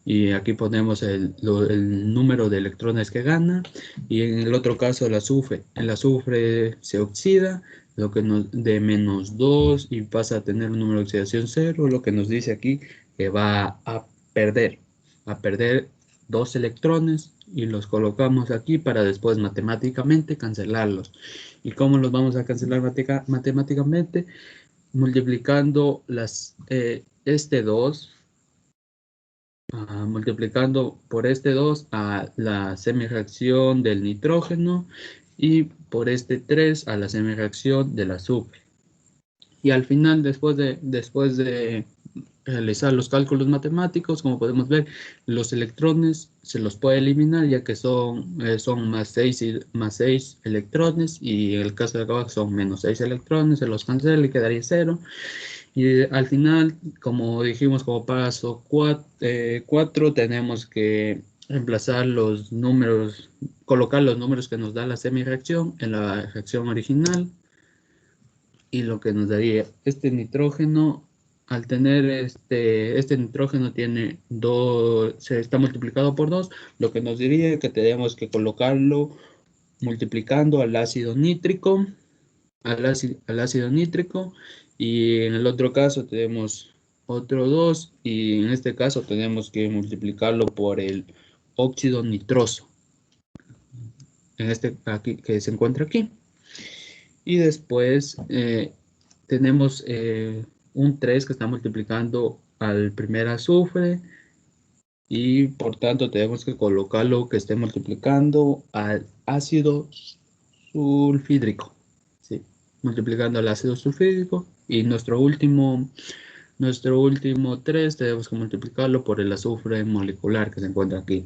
Y aquí ponemos el número de electrones que gana. Y en el otro caso el azufre se oxida, lo que de menos 2 y pasa a tener un número de oxidación 0, lo que nos dice aquí que va a perder 2 electrones y los colocamos aquí para después matemáticamente cancelarlos. ¿Y cómo los vamos a cancelar matemáticamente? Multiplicando este 2. Multiplicando por este 2 a la semireacción del nitrógeno y por este 3 a la semireacción del azufre. Y al final, después de realizar los cálculos matemáticos, como podemos ver, los electrones se los puede eliminar ya que son más 6 electrones y en el caso de acá abajo son menos 6 electrones, se los cancela y quedaría 0. Y al final, como dijimos, como paso 4, tenemos que reemplazar los números, colocar los números que nos da la semireacción en la reacción original. Y lo que nos daría este nitrógeno, al tener este nitrógeno tiene 2, se está multiplicado por 2, lo que nos diría que tenemos que colocarlo multiplicando al ácido nítrico, al ácido nítrico. Y en el otro caso tenemos otro 2 y en este caso tenemos que multiplicarlo por el óxido nitroso. En este aquí que se encuentra aquí. Y después tenemos un 3 que está multiplicando al primer azufre y por tanto tenemos que colocarlo que esté multiplicando al ácido sulfídrico. ¿Sí? Multiplicando al ácido sulfídrico. Y nuestro último 3 tenemos que multiplicarlo por el azufre molecular que se encuentra aquí.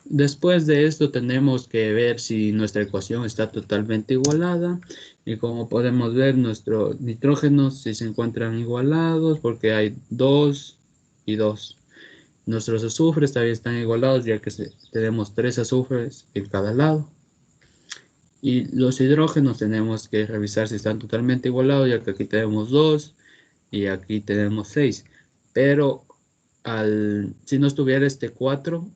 Después de esto tenemos que ver si nuestra ecuación está totalmente igualada. Y como podemos ver, nuestros nitrógenos sí se encuentran igualados porque hay 2 y 2. Nuestros azufres también están igualados ya que tenemos 3 azufres en cada lado. Y los hidrógenos tenemos que revisar si están totalmente igualados, ya que aquí tenemos 2 y aquí tenemos 6. Pero si no estuviera este 4,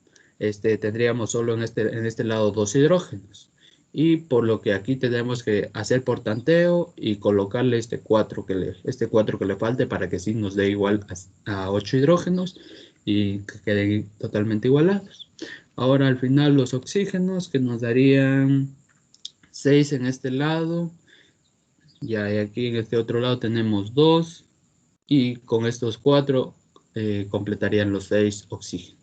tendríamos solo en este lado 2 hidrógenos. Y por lo que aquí tenemos que hacer por tanteo y colocarle este 4 que le falte para que sí nos dé igual a 8 hidrógenos y que queden totalmente igualados. Ahora al final los oxígenos que nos darían 6 en este lado, ya y aquí en este otro lado tenemos 2 y con estos 4 completarían los 6 oxígenos.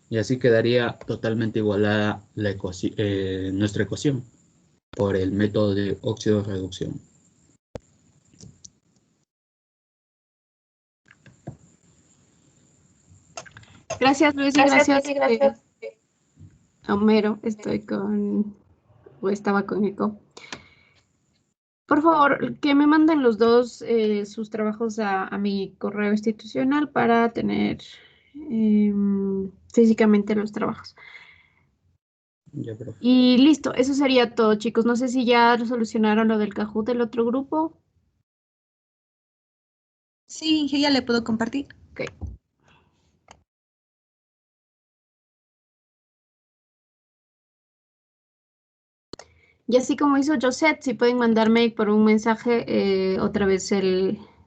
Y así quedaría totalmente igualada nuestra ecuación por el método de óxido-reducción. Gracias, Luis, y gracias Homero, estaba con Eco. Por favor, que me manden los dos sus trabajos a mi correo institucional para tener físicamente los trabajos. Ya, profe. Y listo, eso sería todo, chicos. No sé si ya solucionaron lo del Kahoot del otro grupo. Sí, ya le puedo compartir. Ok. Y así como hizo Josette, si pueden mandarme por un mensaje otra vez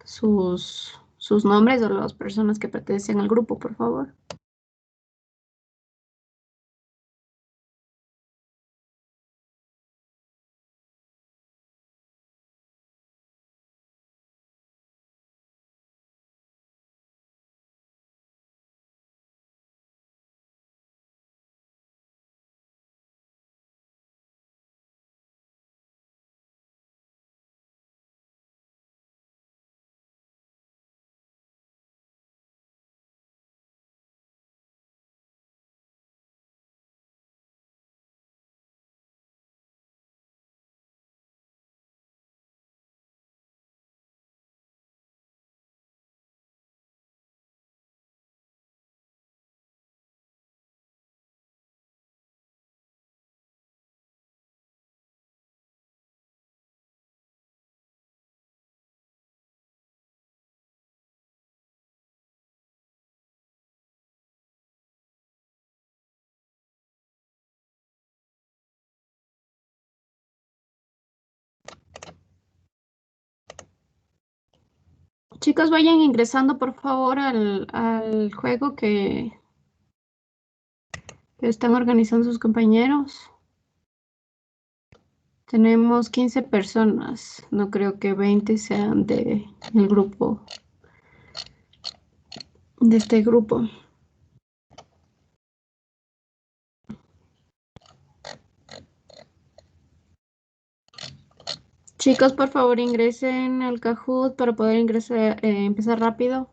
sus nombres o las personas que pertenecen al grupo, por favor. Chicos, vayan ingresando por favor al juego que están organizando sus compañeros. Tenemos 15 personas. No creo que 20 sean del grupo, de este grupo. Chicos, por favor ingresen al Kahoot para poder empezar rápido.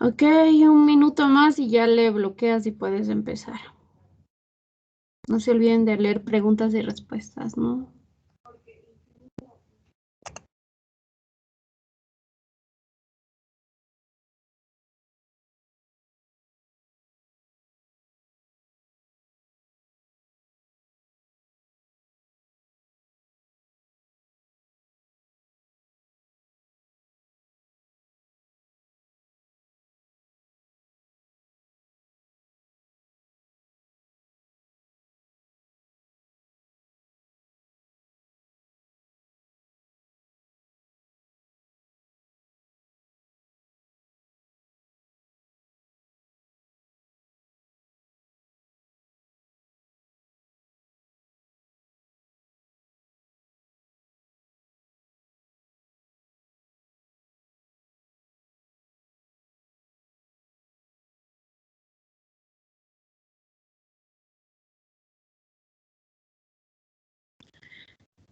Ok, un minuto más y ya le bloqueas y puedes empezar. No se olviden de leer preguntas y respuestas, ¿no?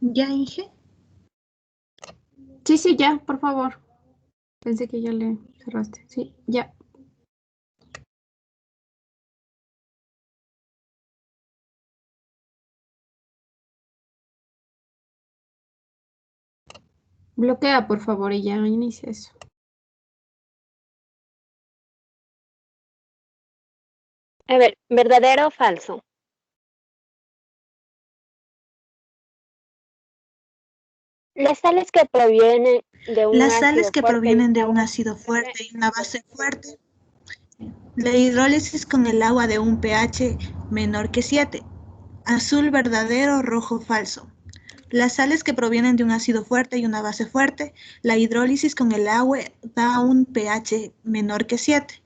¿Ya, Inge? Sí, ya, por favor. Pensé que ya le cerraste. Sí, ya. Bloquea, por favor, y ya inicia eso. A ver, ¿verdadero o falso? Las sales que provienen de un Las sales ácido que fuerte y provienen de una un base ácido fuerte fuerte, y una base fuerte, la hidrólisis con el agua de un pH menor que 7. Azul verdadero, rojo falso. Las sales que provienen de un ácido fuerte y una base fuerte, la hidrólisis con el agua da un pH menor que 7.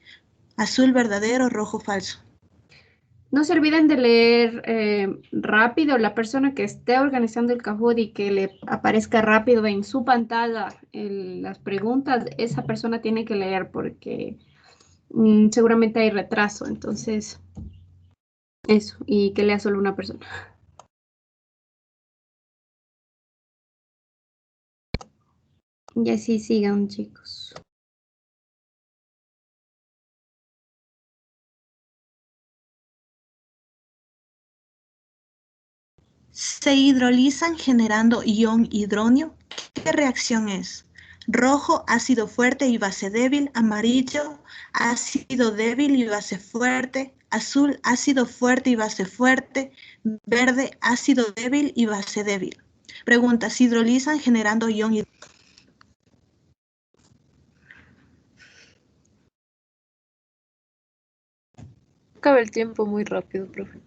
Azul verdadero, rojo falso. No se olviden de leer rápido. La persona que esté organizando el Kahoot y que le aparezca rápido en su pantalla las preguntas, esa persona tiene que leer porque seguramente hay retraso. Entonces, eso, y que lea solo una persona. Y así sigan, chicos. Se hidrolizan generando ion hidronio. ¿Qué reacción es? Rojo, ácido fuerte y base débil. Amarillo, ácido débil y base fuerte. Azul, ácido fuerte y base fuerte. Verde, ácido débil y base débil. Pregunta, ¿se hidrolizan generando ion hidronio? Acaba el tiempo muy rápido, profe.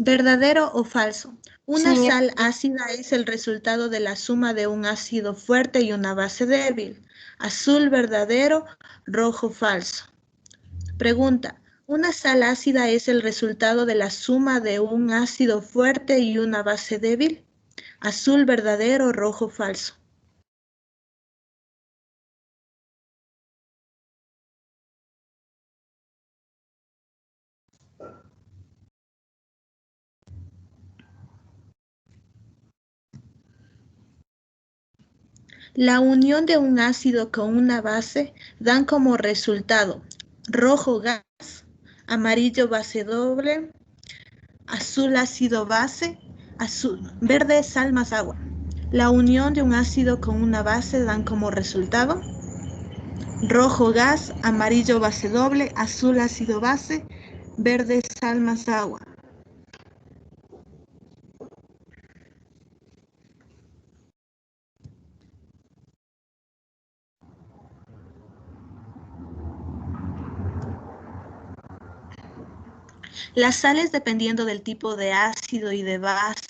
¿Verdadero o falso? Una Señor. sal ácida es el resultado de la suma de un ácido fuerte y una base débil. Azul, verdadero, rojo, falso. Pregunta, ¿una sal ácida es el resultado de la suma de un ácido fuerte y una base débil? Azul, verdadero, rojo, falso. La unión de un ácido con una base dan como resultado rojo gas, amarillo base doble, azul ácido base, verde sal más agua. La unión de un ácido con una base dan como resultado rojo gas, amarillo base doble, azul ácido base, verde sal más agua. Las sales, dependiendo del tipo de ácido y de base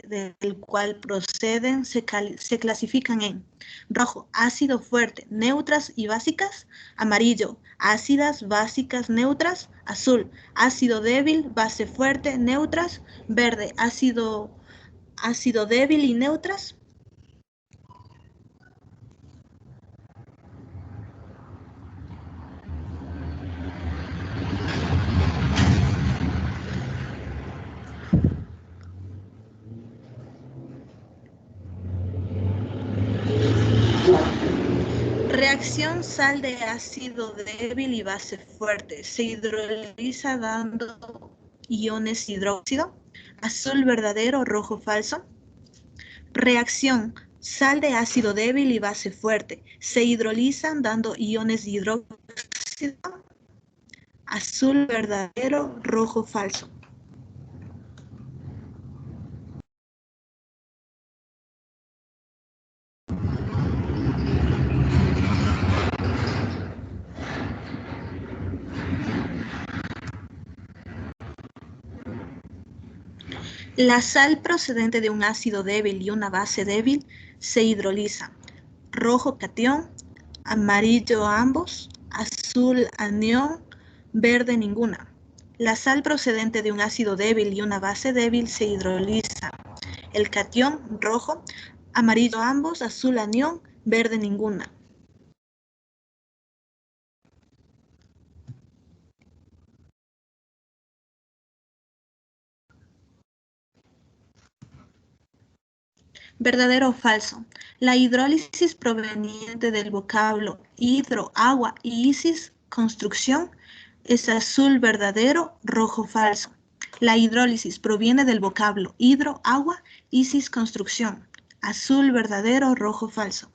del cual proceden, se clasifican en rojo, ácido fuerte, neutras y básicas; amarillo, ácidas, básicas, neutras; azul, ácido débil, base fuerte, neutras; verde, ácido débil y neutras. Reacción sal de ácido débil y base fuerte. Se hidroliza dando iones hidróxido. Azul verdadero, rojo falso. Reacción sal de ácido débil y base fuerte. Se hidrolizan dando iones hidróxido. Azul verdadero, rojo falso. La sal procedente de un ácido débil y una base débil se hidroliza. Rojo catión, amarillo ambos, azul anión, verde ninguna. La sal procedente de un ácido débil y una base débil se hidroliza. El catión rojo, amarillo ambos, azul anión, verde ninguna. ¿Verdadero o falso? La hidrólisis proveniente del vocablo hidro, agua y isis, construcción, es azul verdadero, rojo falso. La hidrólisis proviene del vocablo hidro, agua, isis, construcción, azul verdadero, rojo falso.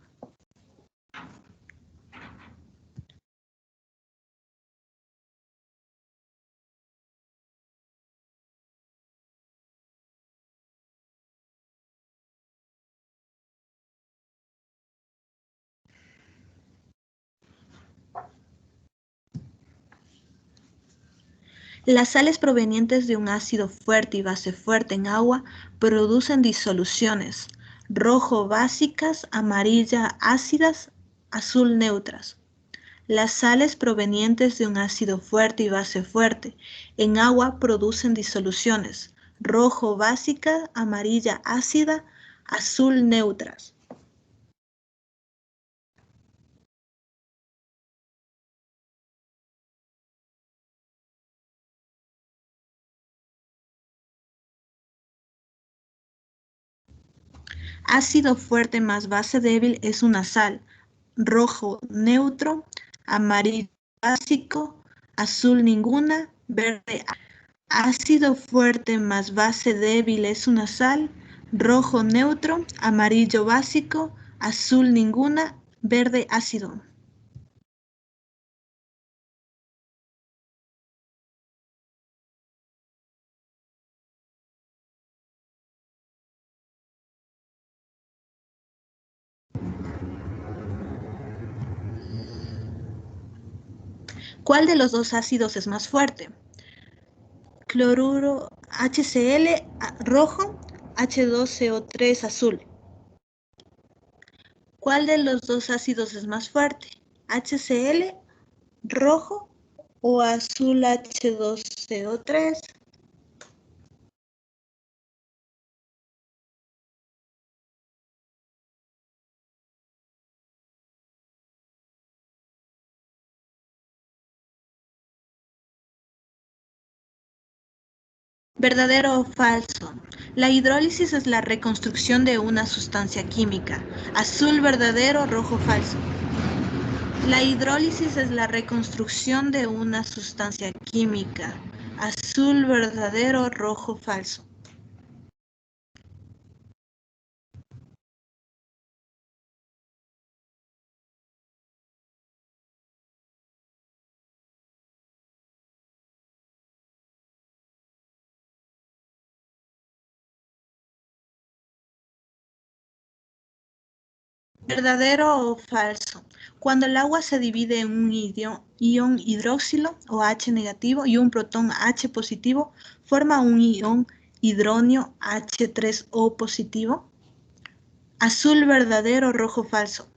Las sales provenientes de un ácido fuerte y base fuerte en agua producen disoluciones: rojo básicas, amarilla ácidas, azul neutras. Las sales provenientes de un ácido fuerte y base fuerte en agua producen disoluciones: rojo básica, amarilla ácida, azul neutras. Ácido fuerte más base débil es una sal: rojo neutro, amarillo básico, azul ninguna, verde. Ácido fuerte más base débil es una sal: rojo neutro, amarillo básico, azul ninguna, verde ácido. ¿Cuál de los dos ácidos es más fuerte? Cloruro HCl rojo, H2CO3 azul. ¿Cuál de los dos ácidos es más fuerte? HCl rojo o azul H2CO3. ¿Verdadero o falso? La hidrólisis es la reconstrucción de una sustancia química. Azul verdadero, rojo falso. La hidrólisis es la reconstrucción de una sustancia química. Azul verdadero, rojo falso. ¿Verdadero o falso? Cuando el agua se divide en un ion hidroxilo o H negativo y un protón H positivo, forma un ion hidronio H3O positivo. Azul verdadero, rojo falso.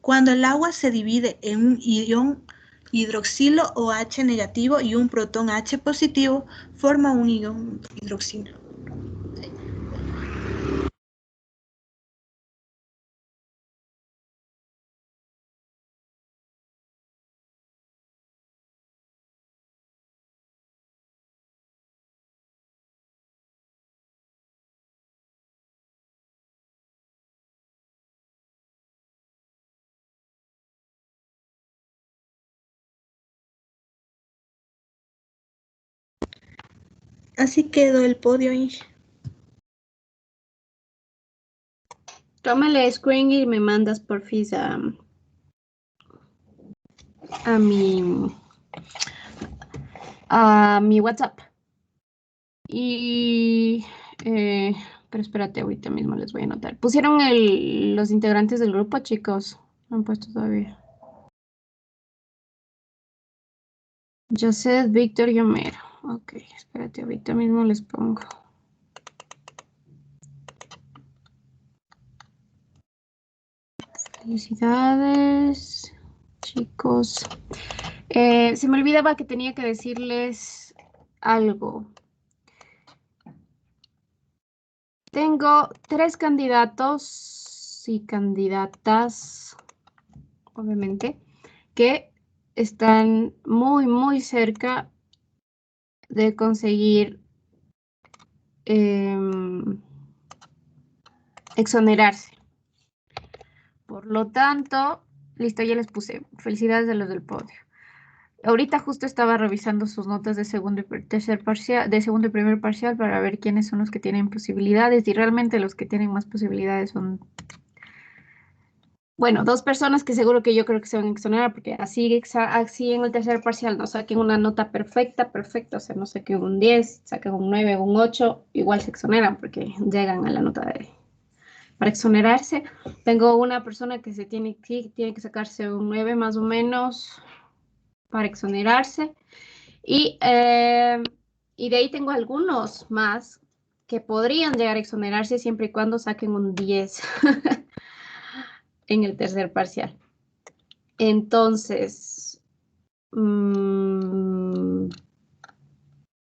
Cuando el agua se divide en un ion hidroxilo o H negativo y un protón H positivo, forma un ion hidroxilo. Así quedó el podio, Inge. Tómale screen y me mandas porfis a mi WhatsApp. Y pero espérate, ahorita mismo les voy a anotar. ¿Pusieron los integrantes del grupo, chicos? No han puesto todavía. José, Víctor y Homero. Ok, espérate, ahorita mismo les pongo. Felicidades, chicos. Se me olvidaba que tenía que decirles algo. Tengo 3 candidatos y candidatas, obviamente, que están muy, muy cerca de conseguir exonerarse. Por lo tanto, listo, ya les puse. Felicidades a los del podio. Ahorita justo estaba revisando sus notas de segundo y tercer parcial, de segundo y primer parcial para ver quiénes son los que tienen posibilidades y realmente los que tienen más posibilidades son, bueno, 2 personas que seguro que yo creo que se van a exonerar porque así en el tercer parcial no saquen una nota perfecta, o sea, no saquen un 10, saquen un 9 o un 8, igual se exoneran porque llegan a la nota para exonerarse. Tengo una persona que tiene que sacarse un 9 más o menos para exonerarse. Y de ahí tengo algunos más que podrían llegar a exonerarse siempre y cuando saquen un 10 en el tercer parcial. Entonces,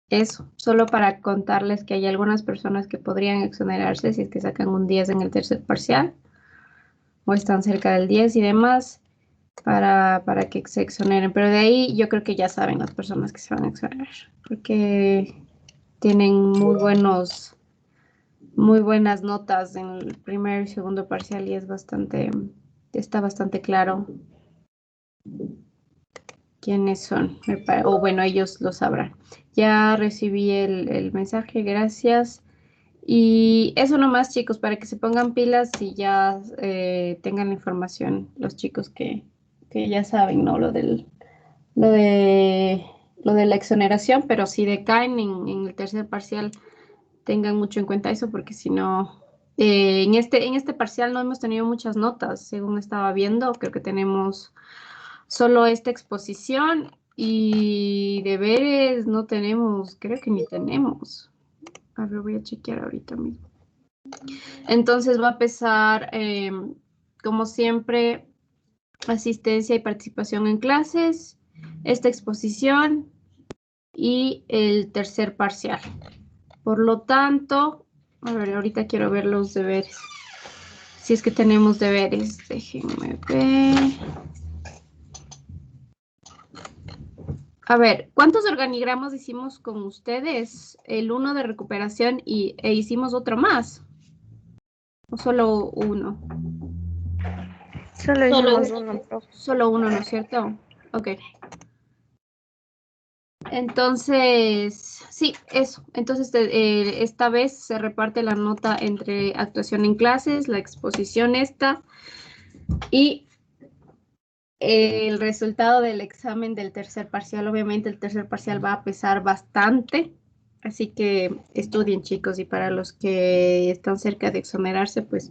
eso, solo para contarles que hay algunas personas que podrían exonerarse si es que sacan un 10 en el tercer parcial o están cerca del 10 y demás para que se exoneren. Pero de ahí yo creo que ya saben las personas que se van a exonerar porque tienen muy buenas notas en el primer y segundo parcial y está bastante claro quiénes son, o bueno, ellos lo sabrán. Ya recibí el mensaje, gracias. Y eso nomás, chicos, para que se pongan pilas y ya tengan la información los chicos que ya saben, ¿no? Lo de la exoneración, pero si decaen en el tercer parcial, tengan mucho en cuenta eso, porque si no, en este parcial no hemos tenido muchas notas, según estaba viendo, creo que tenemos solo esta exposición y deberes no tenemos, creo que ni tenemos. A ver, voy a chequear ahorita mismo. Entonces va a pesar, como siempre, asistencia y participación en clases, esta exposición y el tercer parcial. Por lo tanto, a ver, ahorita quiero ver los deberes. Si es que tenemos deberes, déjenme ver. A ver, ¿cuántos organigramas hicimos con ustedes? El 1 de recuperación e hicimos otro más. ¿O solo uno? Solo hicimos uno, profe. Solo uno, ¿no es cierto? Ok. Entonces, sí, eso. Entonces, esta vez se reparte la nota entre actuación en clases, la exposición esta y el resultado del examen del tercer parcial. Obviamente el tercer parcial va a pesar bastante, así que estudien, chicos, y para los que están cerca de exonerarse, pues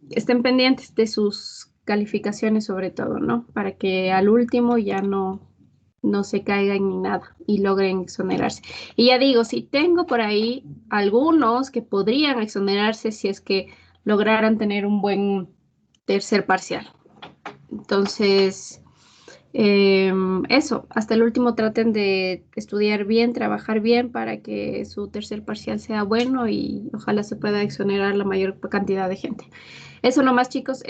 estén pendientes de sus calificaciones sobre todo, ¿no? Para que al último ya no se caigan ni nada y logren exonerarse. Y ya digo, si tengo por ahí algunos que podrían exonerarse si es que lograran tener un buen tercer parcial. Entonces, eso, hasta el último traten de estudiar bien, trabajar bien para que su tercer parcial sea bueno y ojalá se pueda exonerar la mayor cantidad de gente. Eso nomás, chicos,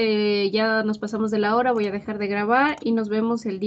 ya nos pasamos de la hora, voy a dejar de grabar y nos vemos el día